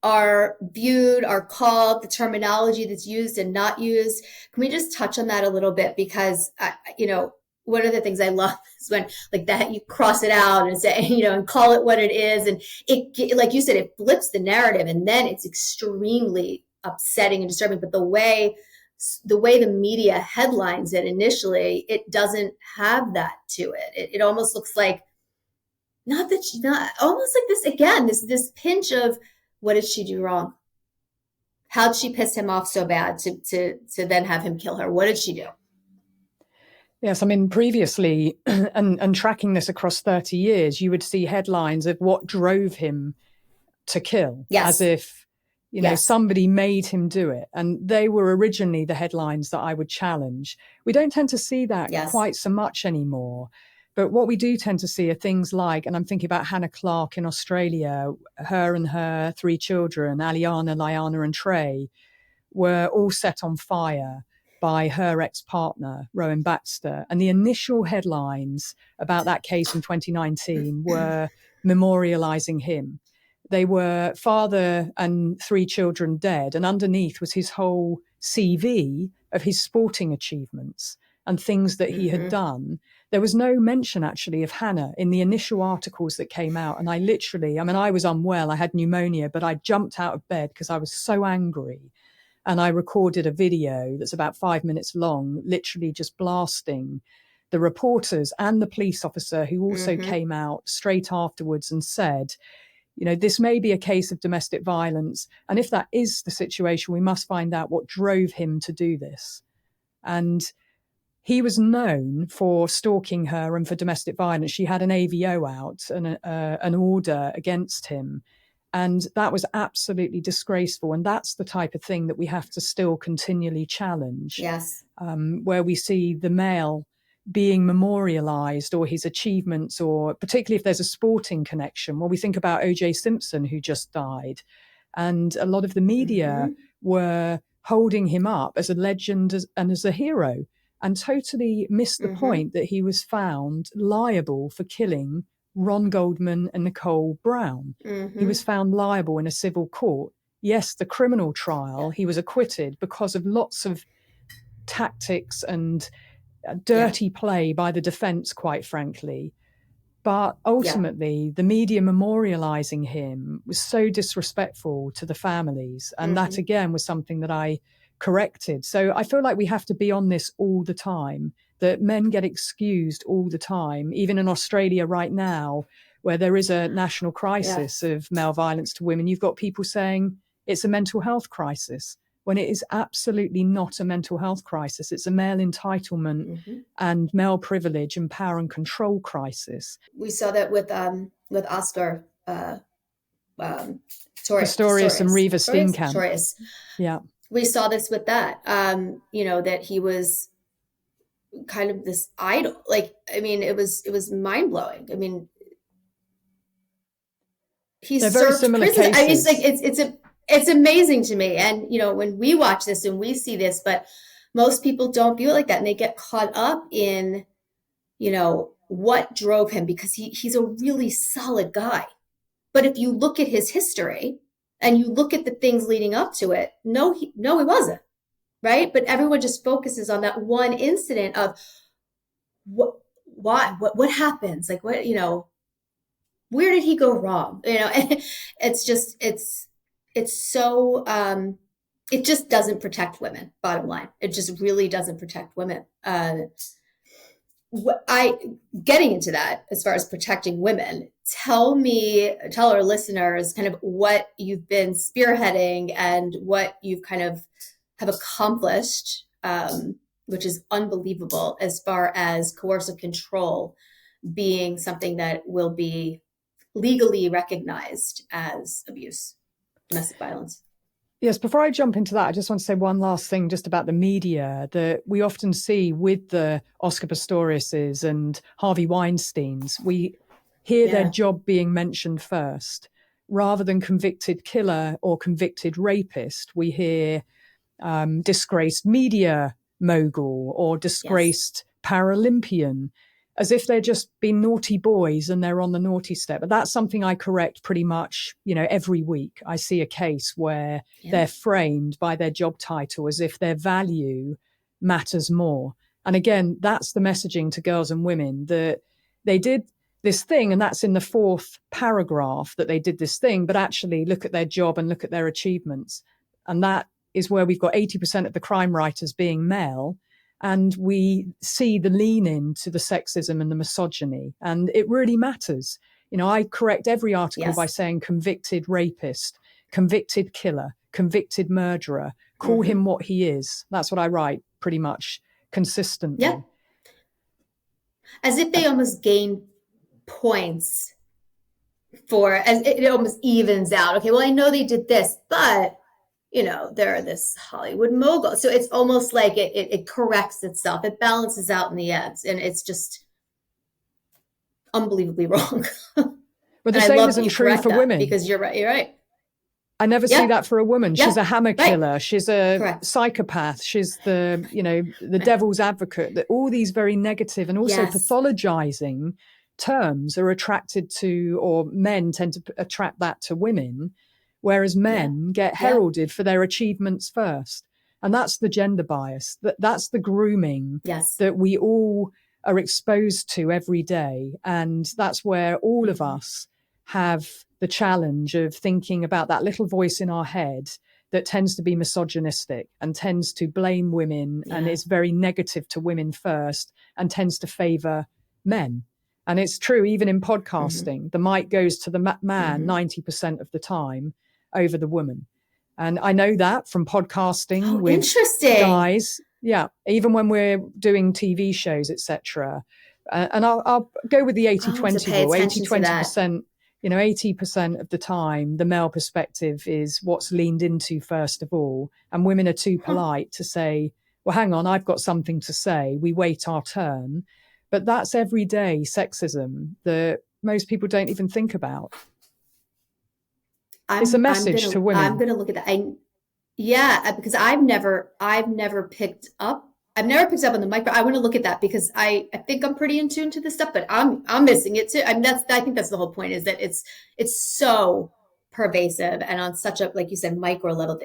are viewed, are called, the terminology that's used and not used. Can we just touch on that a little bit? Because, one of the things I love is when like that you cross it out and say, and call it what it is. And it, like you said, it flips the narrative and then it's extremely upsetting and disturbing. But the way the media headlines it initially, it doesn't have that to it. It almost looks like, almost like this, again, this pinch of, what did she do wrong? How'd she piss him off so bad to then have him kill her? What did she do? Yes, I mean, previously, and tracking this across 30 years, you would see headlines of what drove him to kill, as if, somebody made him do it. And they were originally the headlines that I would challenge. We don't tend to see that quite so much anymore. But what we do tend to see are things like, and I'm thinking about Hannah Clark in Australia, her and her 3 children, Aliana, Liana, and Trey, were all set on fire by her ex-partner, Rowan Baxter. And the initial headlines about that case in 2019 were memorializing him. They were father and 3 children dead, and underneath was his whole CV of his sporting achievements and things that he had done. there was no mention actually of Hannah in the initial articles that came out. And I was unwell, I had pneumonia, but I jumped out of bed because I was so angry. And I recorded a video that's about 5 minutes long, literally just blasting the reporters and the police officer who also came out straight afterwards and said, this may be a case of domestic violence. And if that is the situation, we must find out what drove him to do this. And he was known for stalking her and for domestic violence. She had an AVO out and an order against him. And that was absolutely disgraceful. And that's the type of thing that we have to still continually challenge. Yes. Where we see the male being memorialized or his achievements, or particularly if there's a sporting connection. Well, we think about O.J. Simpson, who just died. And a lot of the media were holding him up as a legend and as a hero, and totally missed the point that he was found liable for killing Ron Goldman and Nicole Brown. He was found liable in a civil court. Yes, the criminal trial, he was acquitted because of lots of tactics and dirty play by the defense, quite frankly. But ultimately, the media memorializing him was so disrespectful to the families. And that, again, was something that I corrected. So I feel like we have to be on this all the time, that men get excused all the time, even in Australia right now, where there is a national crisis of male violence to women. You've got people saying it's a mental health crisis, when it is absolutely not a mental health crisis. It's a male entitlement and male privilege and power and control crisis. We saw that with Oscar Pistorius and Reva Steenkamp. Yeah. We saw this with that, that he was kind of this idol. It was mind blowing. He They're served very similar prison. cases. It's amazing to me. And, when we watch this and we see this, but most people don't view it like that. And they get caught up in, what drove him, because he's a really solid guy. But if you look at his history and you look at the things leading up to it, no, he wasn't. Right. But everyone just focuses on that one incident of what happens? Like, where did he go wrong? It's so, it just doesn't protect women, bottom line. It just really doesn't protect women. Getting into that, as far as protecting women, tell our listeners kind of what you've been spearheading and what you've kind of have accomplished, which is unbelievable, as far as coercive control being something that will be legally recognized as abuse, domestic violence. Yes, before I jump into that, I just want to say one last thing just about the media that we often see with the Oscar Pistoriuses and Harvey Weinsteins. We hear their job being mentioned first. Rather than convicted killer or convicted rapist, we hear disgraced media mogul or disgraced Paralympian, as if they're just been naughty boys and they're on the naughty step. But that's something I correct pretty much, every week. I see a case where they're framed by their job title as if their value matters more. And again, that's the messaging to girls and women, that they did this thing, and that's in the 4th paragraph, that they did this thing, but actually look at their job and look at their achievements. And that is where we've got 80% of the crime writers being male. And we see the lean into the sexism and the misogyny. And it really matters. I correct every article by saying convicted rapist, convicted killer, convicted murderer, call him what he is. That's what I write pretty much consistently. Yeah. As if they almost gain points as it almost evens out. Okay, well, I know they did this, but they're this Hollywood mogul. So it's almost like it corrects itself. It balances out in the end. And it's just unbelievably wrong. But the same isn't true for women. Because you're right. You're right. I never see that for a woman. She's a hammer killer. Right. She's a psychopath. She's the devil's advocate. That all these very negative and also pathologizing terms are attracted to, or men tend to attract that to women. Whereas men get heralded for their achievements first. And that's the gender bias. That's the grooming that we all are exposed to every day. And that's where all of us have the challenge of thinking about that little voice in our head that tends to be misogynistic and tends to blame women and is very negative to women first and tends to favor men. And it's true, even in podcasting, the mic goes to the man 90% of the time over the woman. And I know that from podcasting with guys. Yeah, even when we're doing TV shows, etc. And I'll go with the 80-20 rule. 80-20%, 80% of the time, the male perspective is what's leaned into first of all. And women are too polite to say, well, hang on, I've got something to say. We wait our turn. But that's everyday sexism that most people don't even think about. It's a message to women. I'm going to look at that. Because I've never picked up on the mic, but I want to look at that because I think I'm pretty in tune to this stuff, but I'm missing it too. I think that's the whole point, is that it's so pervasive and on such a, like you said, micro level.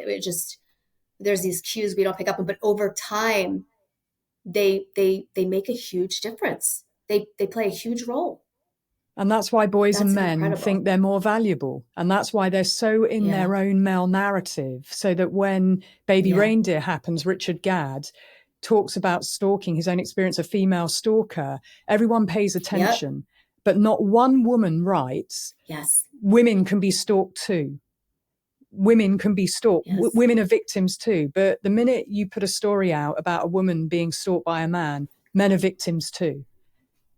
There's these cues we don't pick up on, but over time, they make a huge difference. They play a huge role. And that's why boys and men think they're more valuable. And that's why they're so in their own male narrative. So that when Baby Reindeer happens, Richard Gadd talks about stalking, his own experience of female stalker. Everyone pays attention, but not one woman writes, women can be stalked too. Women can be stalked. Women are victims too. But the minute you put a story out about a woman being stalked by a man, men are victims too.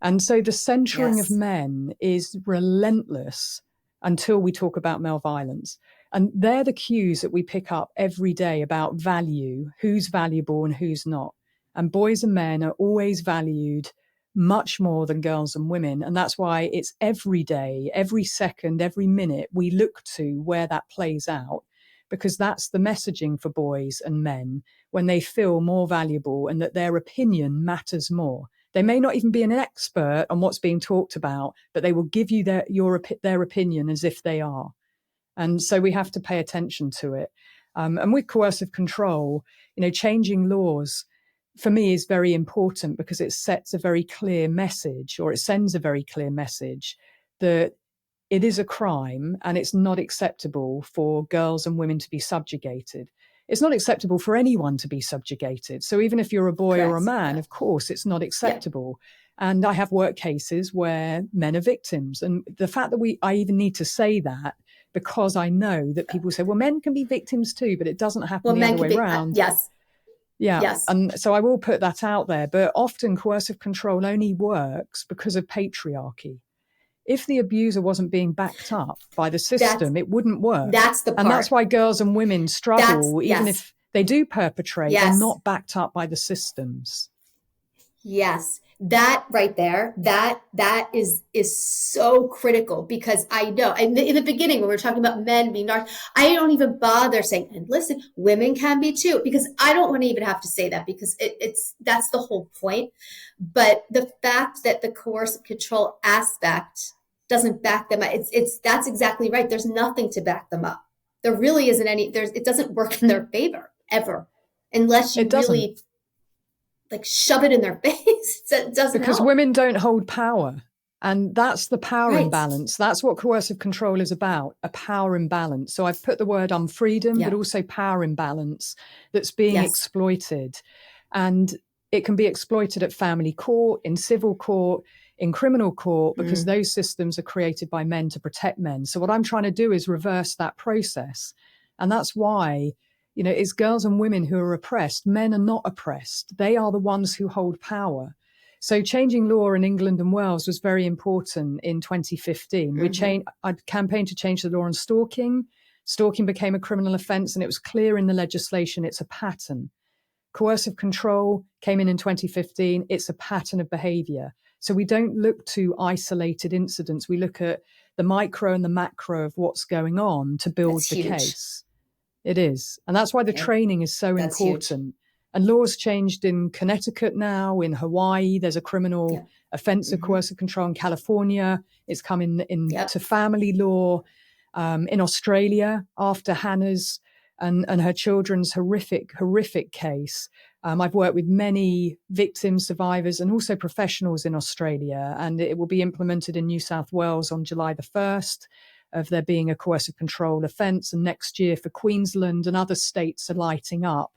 And so the centering of men is relentless until we talk about male violence. And they're the cues that we pick up every day about value, who's valuable and who's not. And boys and men are always valued much more than girls and women. And that's why it's every day, every second, every minute we look to where that plays out, because that's the messaging for boys and men when they feel more valuable and that their opinion matters more. They may not even be an expert on what's being talked about, but they will give you their opinion as if they are. And so we have to pay attention to it. And with coercive control, changing laws for me is very important because it sets a very clear message, or it sends a very clear message that it is a crime and it's not acceptable for girls and women to be subjugated. It's not acceptable for anyone to be subjugated. So even if you're a boy or a man, of course, it's not acceptable. Yeah. And I have work cases where men are victims. And the fact that I even need to say that, because I know that people say, well, men can be victims too, but it doesn't happen the other way around. Yes. Yeah. Yes. And so I will put that out there. But often coercive control only works because of patriarchy. If the abuser wasn't being backed up by the system, it wouldn't work. That's the part. And that's why girls and women struggle, even if they do perpetrate, they're not backed up by the systems. Yes. That right there, that is so critical, because I know in the beginning when we were talking about men being I don't even bother saying, and listen, women can be too, because I don't want to even have to say that, because that's the whole point. But the fact that the coercive control aspect doesn't back them up, that's exactly right. There's nothing to back them up. There really isn't it doesn't work in their favor ever, unless you really shove it in their face. It doesn't because help. Women don't hold power. And that's the power imbalance. That's what coercive control is about, a power imbalance. So I've put the word unfreedom, but also power imbalance that's being exploited. And it can be exploited at family court, in civil court, in criminal court, because those systems are created by men to protect men. So what I'm trying to do is reverse that process. And that's why it's girls and women who are oppressed. Men are not oppressed. They are the ones who hold power. So changing law in England and Wales was very important in 2015. I campaigned to change the law on stalking. Stalking became a criminal offence, and it was clear in the legislation it's a pattern. Coercive control came in 2015. It's a pattern of behaviour. So we don't look to isolated incidents. We look at the micro and the macro of what's going on to build the case. It is. And that's why the training is so important. Huge. And laws changed in Connecticut now, in Hawaii. There's a criminal offense of coercive control in California. It's come to family law. In Australia, after Hannah's and her children's horrific case, I've worked with many victims, survivors, and also professionals in Australia, and it will be implemented in New South Wales on July the 1st, of there being a coercive control offence, and next year for Queensland, and other states are lighting up.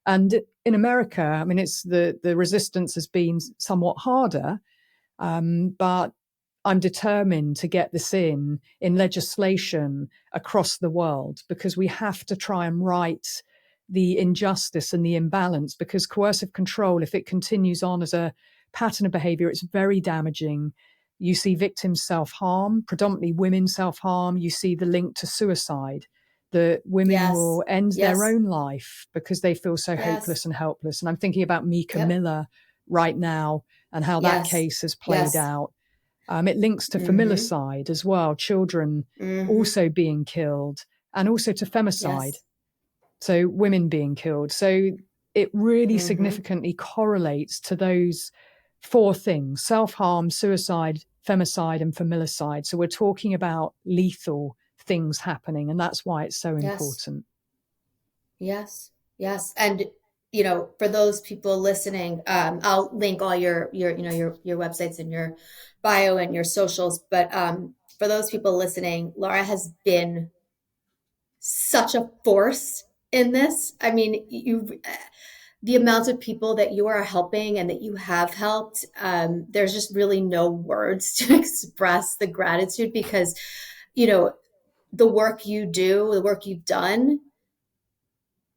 And in America, I mean, it's the resistance has been somewhat harder, but I'm determined to get this in legislation across the world, because we have to try and right the injustice and the imbalance, because coercive control, if it continues on as a pattern of behavior, it's very damaging. You see victims self-harm, predominantly women self-harm. You see the link to suicide, that women Yes. will end Yes. their own life because they feel so Yes. hopeless and helpless. And I'm thinking about Mika Yep. Miller right now and how that Yes. case has played Yes. out. It links to familicide as well, children also being killed, and also to femicide, Yes. so women being killed. So it really significantly correlates to those four things: self-harm, suicide, femicide, and familicide. So we're talking about lethal things happening, and that's why it's so important. Yes. Yes. And for those people listening, I'll link all your websites and your bio and your socials. But for those people listening, Laura has been such a force in this. I mean, the amount of people that you are helping and that you have helped, there's just really no words to express the gratitude, because, the work you do, the work you've done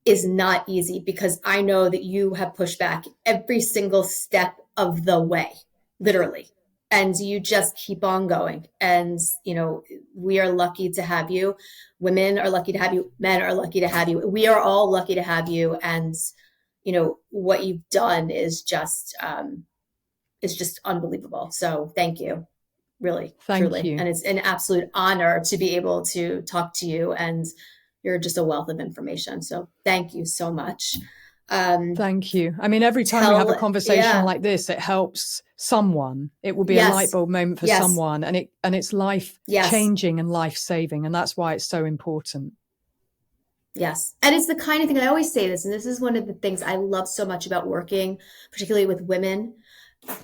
is not easy, because I know that you have pushed back every single step of the way, literally. And you just keep on going. And, we are lucky to have you. Women are lucky to have you. Men are lucky to have you. We are all lucky to have you. And, what you've done is just unbelievable. So thank you, really, truly. You. And it's an absolute honor to be able to talk to you, and you're just a wealth of information. So thank you so much. Thank you. I mean, every time we have a conversation like this, it helps someone. It will be a light bulb moment for someone, and it's life changing and life saving. And that's why it's so important. Yes. And it's the kind of thing, I always say this, and this is one of the things I love so much about working, particularly with women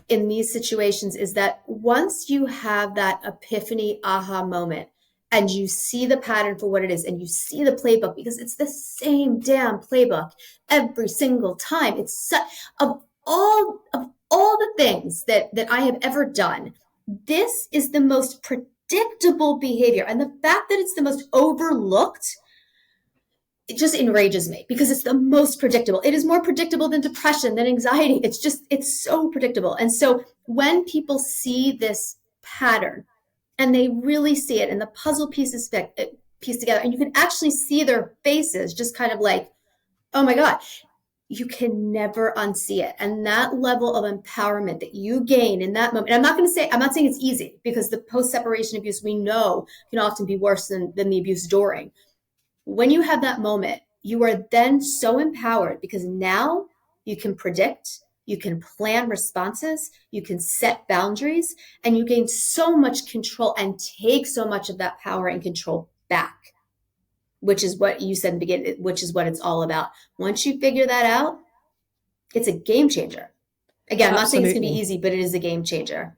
in these situations, is that once you have that epiphany aha moment, and you see the pattern for what it is, and you see the playbook, because it's the same damn playbook every single time. It's of all the things that I have ever done, this is the most predictable behavior. And the fact that it's the most overlooked, it just enrages me, because it's the most predictable. It is more predictable than depression, than anxiety. It's so predictable. And so when people see this pattern, and they really see it, and the puzzle pieces piece together, and you can actually see their faces just kind of like, oh my God, you can never unsee it. And that level of empowerment that you gain in that moment, and I'm not saying it's easy, because the post-separation abuse, we know, can often be worse than the abuse during. When you have that moment, you are then so empowered, because now you can predict, you can plan responses, you can set boundaries, and you gain so much control and take so much of that power and control back, which is what you said in the beginning, which is what it's all about. Once you figure that out, it's a game changer. Again, I'm not saying it's going to be easy, but it is a game changer.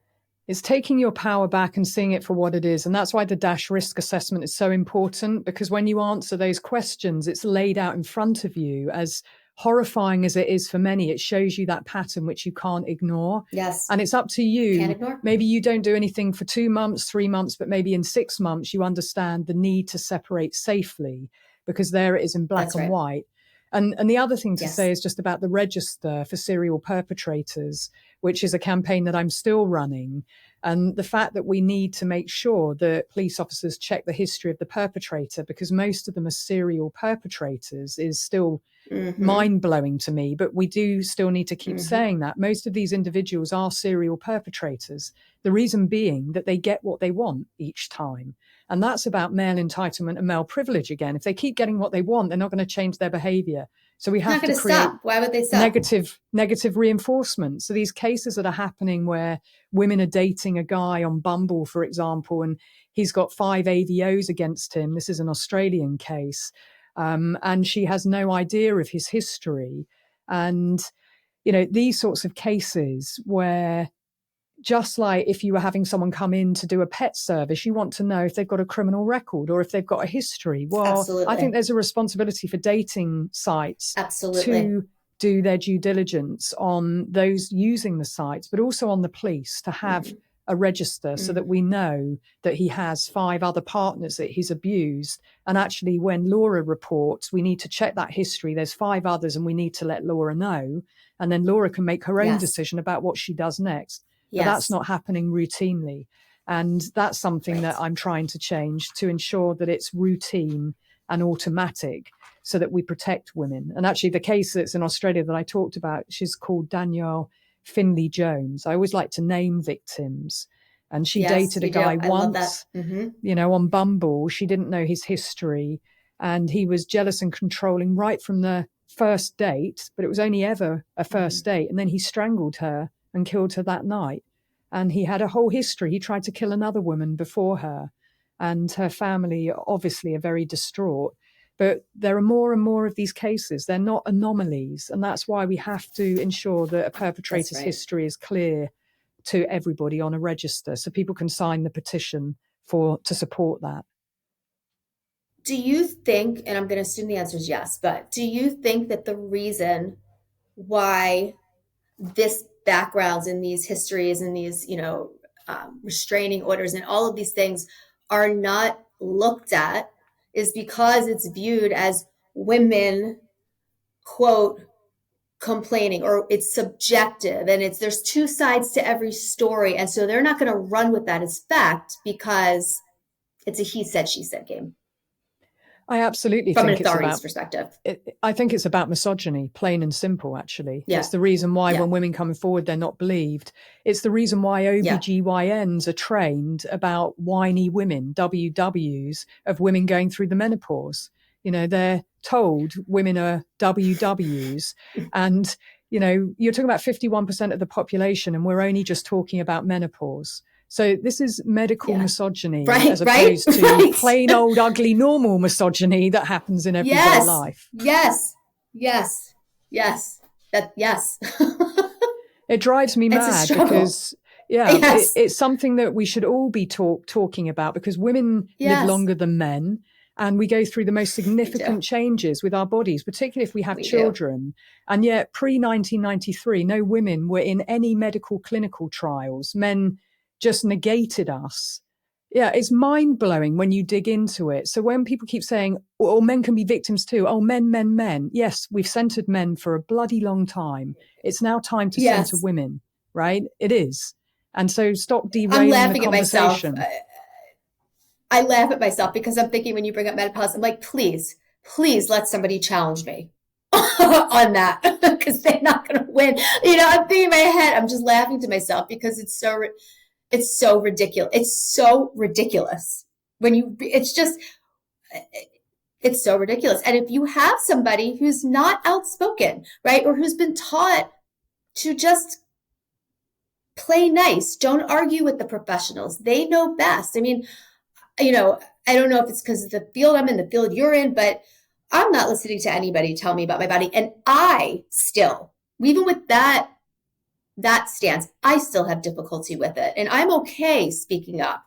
It's taking your power back and seeing it for what it is. And that's why the DASH risk assessment is so important, because when you answer those questions, it's laid out in front of you. As horrifying as it is for many, it shows you that pattern which you can't ignore. Yes. And it's up to you. Can't ignore. Maybe you don't do anything for 2 months, 3 months, but maybe in 6 months, you understand the need to separate safely, because there it is in black and white. And the other thing to say is just about the register for serial perpetrators, which is a campaign that I'm still running. And the fact that we need to make sure that police officers check the history of the perpetrator, because most of them are serial perpetrators, is still mind-blowing to me. But we do still need to keep saying that. Most of these individuals are serial perpetrators. The reason being that they get what they want each time. And that's about male entitlement and male privilege again. If they keep getting what they want, they're not going to change their behavior. So we have to create Why would they stop? Negative reinforcement. So these cases that are happening where women are dating a guy on Bumble, for example, and he's got 5 AVOs against him. This is an Australian case. And she has no idea of his history. And, these sorts of cases where, just like if you were having someone come in to do a pet service, you want to know if they've got a criminal record or if they've got a history. Well, Absolutely. I think there's a responsibility for dating sites to do their due diligence on those using the sites, but also on the police to have a register so that we know that he has 5 other partners that he's abused. And actually, when Laura reports, we need to check that history. There's 5 others and we need to let Laura know. And then Laura can make her own decision about what she does next. But that's not happening routinely. And that's something that I'm trying to change to ensure that it's routine and automatic so that we protect women. And actually, the case that's in Australia that I talked about, she's called Danielle Finley Jones. I always like to name victims. And she dated a guy once, on Bumble. She didn't know his history. And he was jealous and controlling right from the first date. But it was only ever a first date. And then he strangled her and killed her that night. And he had a whole history. He tried to kill another woman before her, and her family obviously are very distraught. But there are more and more of these cases. They're not anomalies. And that's why we have to ensure that a perpetrator's history is clear to everybody on a register so people can sign the petition to support that. Do you think, and I'm going to assume the answer is yes, but do you think that the reason why this backgrounds in these histories and these, restraining orders and all of these things are not looked at is because it's viewed as women, quote, complaining, or it's subjective and there's 2 sides to every story. And so they're not going to run with that as fact because it's a he said, she said game. I absolutely think it's about... From an authority's perspective. I think it's about misogyny, plain and simple, actually. Yeah. It's the reason why when women come forward, they're not believed. It's the reason why OBGYNs are trained about whiny women, WWs, of women going through the menopause. They're told women are WWs. And, you're talking about 51% of the population, and we're only just talking about menopause. So this is medical misogyny as opposed to plain old ugly normal misogyny that happens in everyday life. Yes. It drives me mad because it's something that we should all be talking about, because women live longer than men, and we go through the most significant changes with our bodies, particularly if we have children. And yet pre-1993, no women were in any medical clinical trials. Men just negated us. Yeah, it's mind-blowing when you dig into it. So when people keep saying, oh, men can be victims too. Oh, men. Yes, we've centered men for a bloody long time. It's now time to center women, right? It is. And so stop derailing the conversation. I laugh at myself because I'm thinking when you bring up menopause, I'm like, please let somebody challenge me on that because they're not going to win. I'm thinking in my head, I'm just laughing to myself because it's so ridiculous. It's so ridiculous it's so ridiculous. And if you have somebody who's not outspoken, right, or who's been taught to just play nice, don't argue with the professionals, they know best. I mean, I don't know if it's because of the field I'm in, the field you're in, but I'm not listening to anybody tell me about my body. And I still, even with that stance, I still have difficulty with it. And I'm okay speaking up.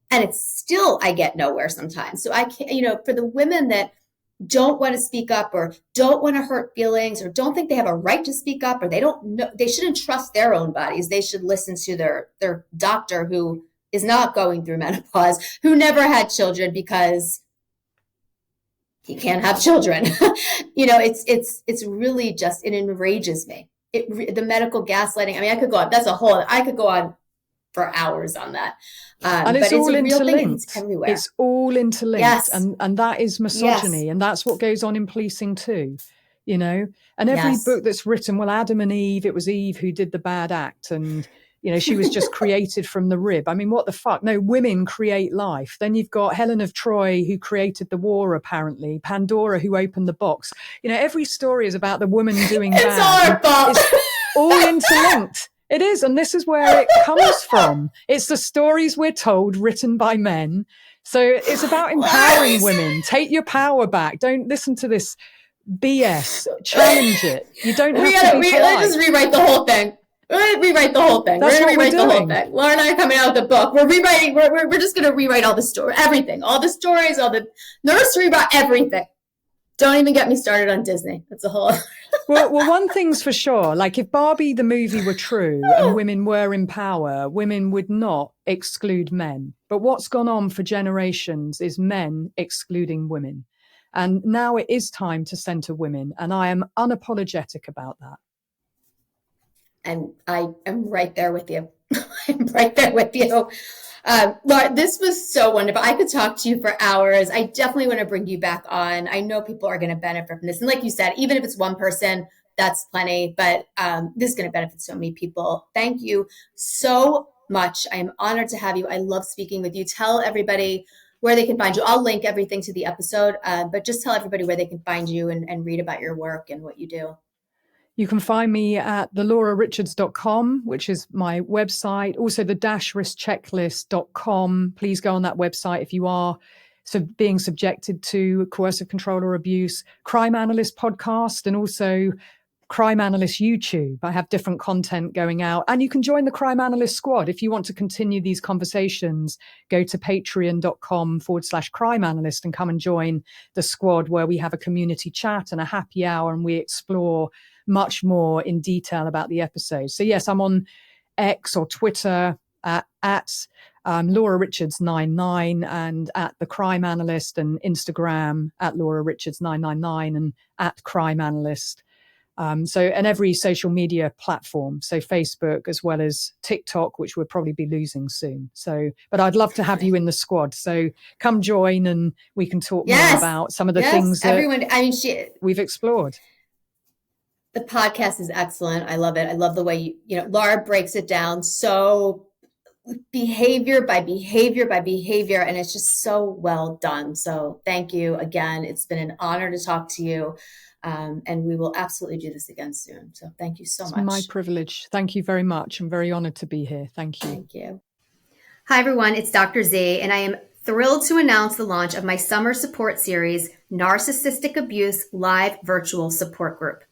And it's still, I get nowhere sometimes. So I can't, for the women that don't want to speak up or don't want to hurt feelings or don't think they have a right to speak up, or they don't know, they shouldn't trust their own bodies. They should listen to their doctor who is not going through menopause, who never had children because he can't have children. It's really just, it enrages me. The medical gaslighting. I mean, I could go on for hours on that. And it's all interlinked. It's everywhere. It's all interlinked. Yes. And that is misogyny. Yes. And that's what goes on in policing too, And every book that's written, well, Adam and Eve, it was Eve who did the bad act. And, she was just created from the rib. I mean, what the fuck? No, women create life. Then you've got Helen of Troy who created the war, apparently. Pandora who opened the box. Every story is about the woman doing bad. It's our fault. It's all interlinked. It is, and this is where it comes from. It's the stories we're told, written by men. So it's about empowering women. Take your power back. Don't listen to this BS. Challenge it. You don't have to be polite. Let's just rewrite the whole thing. Rewrite the whole thing. That's we're going to rewrite the whole doing. thing. Laura and I are coming out with a book. We're rewriting. We're just going to rewrite all the story, everything, all the stories, all the nursery about everything. Don't even get me started on Disney. That's a whole. well, one thing's for sure. Like if Barbie the movie were true and women were in power, women would not exclude men. But what's gone on for generations is men excluding women. And now it is time to center women. And I am unapologetic about that. And I am right there with you. I'm right there with you. Laura, this was so wonderful. I could talk to you for hours. I definitely want to bring you back on. I know people are going to benefit from this. And like you said, even if it's one person, that's plenty. But this is going to benefit so many people. Thank you so much. I am honored to have you. I love speaking with you. Tell everybody where they can find you. I'll link everything to the episode, but just tell everybody where they can find you and read about your work and what you do. You can find me at thelaurarichards.com, which is my website. Also, the riskchecklist.com. Please go on that website if you are being subjected to coercive control or abuse. Crime Analyst podcast and also Crime Analyst YouTube. I have different content going out. And you can join the Crime Analyst squad. If you want to continue these conversations, go to patreon.com/crime analyst and come and join the squad where we have a community chat and a happy hour and we explore much more in detail about the episode. So yes, I'm on X or Twitter at Laura Richards 99 and at The Crime Analyst, and Instagram at Laura Richards 999 and at Crime Analyst. And every social media platform, so Facebook as well as TikTok, which we'll probably be losing soon. But I'd love to have you in the squad. So come join and we can talk more about some of the things that we've explored. The podcast is excellent. I love it. I love the way Laura breaks it down so behavior by behavior by behavior, and it's just so well done. So thank you again. It's been an honor to talk to you, and we will absolutely do this again soon. So thank you so much. It's my privilege. Thank you very much. I'm very honored to be here. Thank you. Thank you. Hi, everyone. It's Dr. Z, and I am thrilled to announce the launch of my summer support series, Narcissistic Abuse Live Virtual Support Group.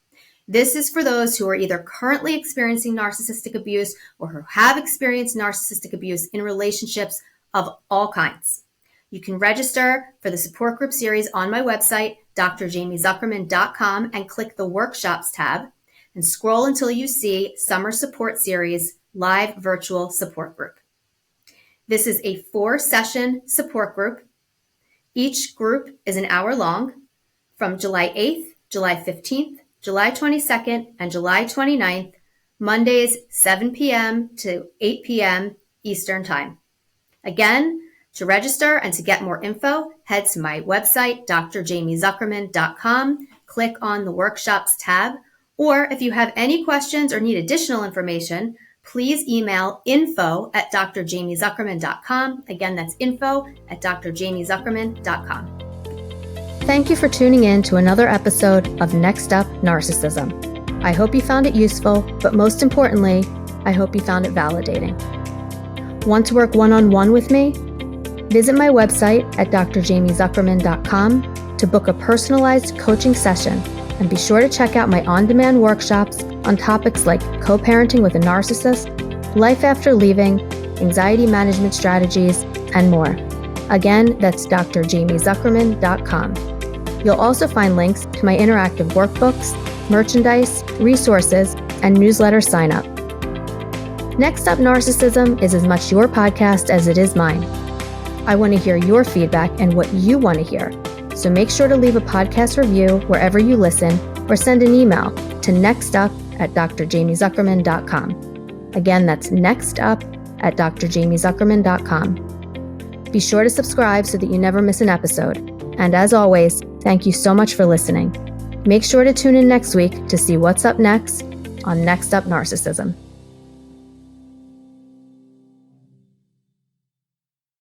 This is for those who are either currently experiencing narcissistic abuse or who have experienced narcissistic abuse in relationships of all kinds. You can register for the support group series on my website, drjamiezuckerman.com, and click the Workshops tab and scroll until you see Summer Support Series Live Virtual Support Group. This is a 4-session support group. Each group is an hour long from July 8th, July 15th, July 22nd, and July 29th, Mondays, 7 p.m. to 8 p.m. Eastern Time. Again, to register and to get more info, head to my website, drjamiezuckerman.com, click on the Workshops tab, or if you have any questions or need additional information, please email info@drjamiezuckerman.com. Again, that's info@drjamiezuckerman.com. Thank you for tuning in to another episode of Next Up Narcissism. I hope you found it useful, but most importantly, I hope you found it validating. Want to work one-on-one with me? Visit my website at drjamiezuckerman.com to book a personalized coaching session, and be sure to check out my on-demand workshops on topics like co-parenting with a narcissist, life after leaving, anxiety management strategies, and more. Again, that's drjamiezuckerman.com. You'll also find links to my interactive workbooks, merchandise, resources, and newsletter sign up. Next Up Narcissism is as much your podcast as it is mine. I want to hear your feedback and what you want to hear. So make sure to leave a podcast review wherever you listen, or send an email to nextup@drjamiezuckerman.com. Again, that's nextup@drjamiezuckerman.com. Be sure to subscribe so that you never miss an episode. And as always, thank you so much for listening. Make sure to tune in next week to see what's up next on Next Up Narcissism.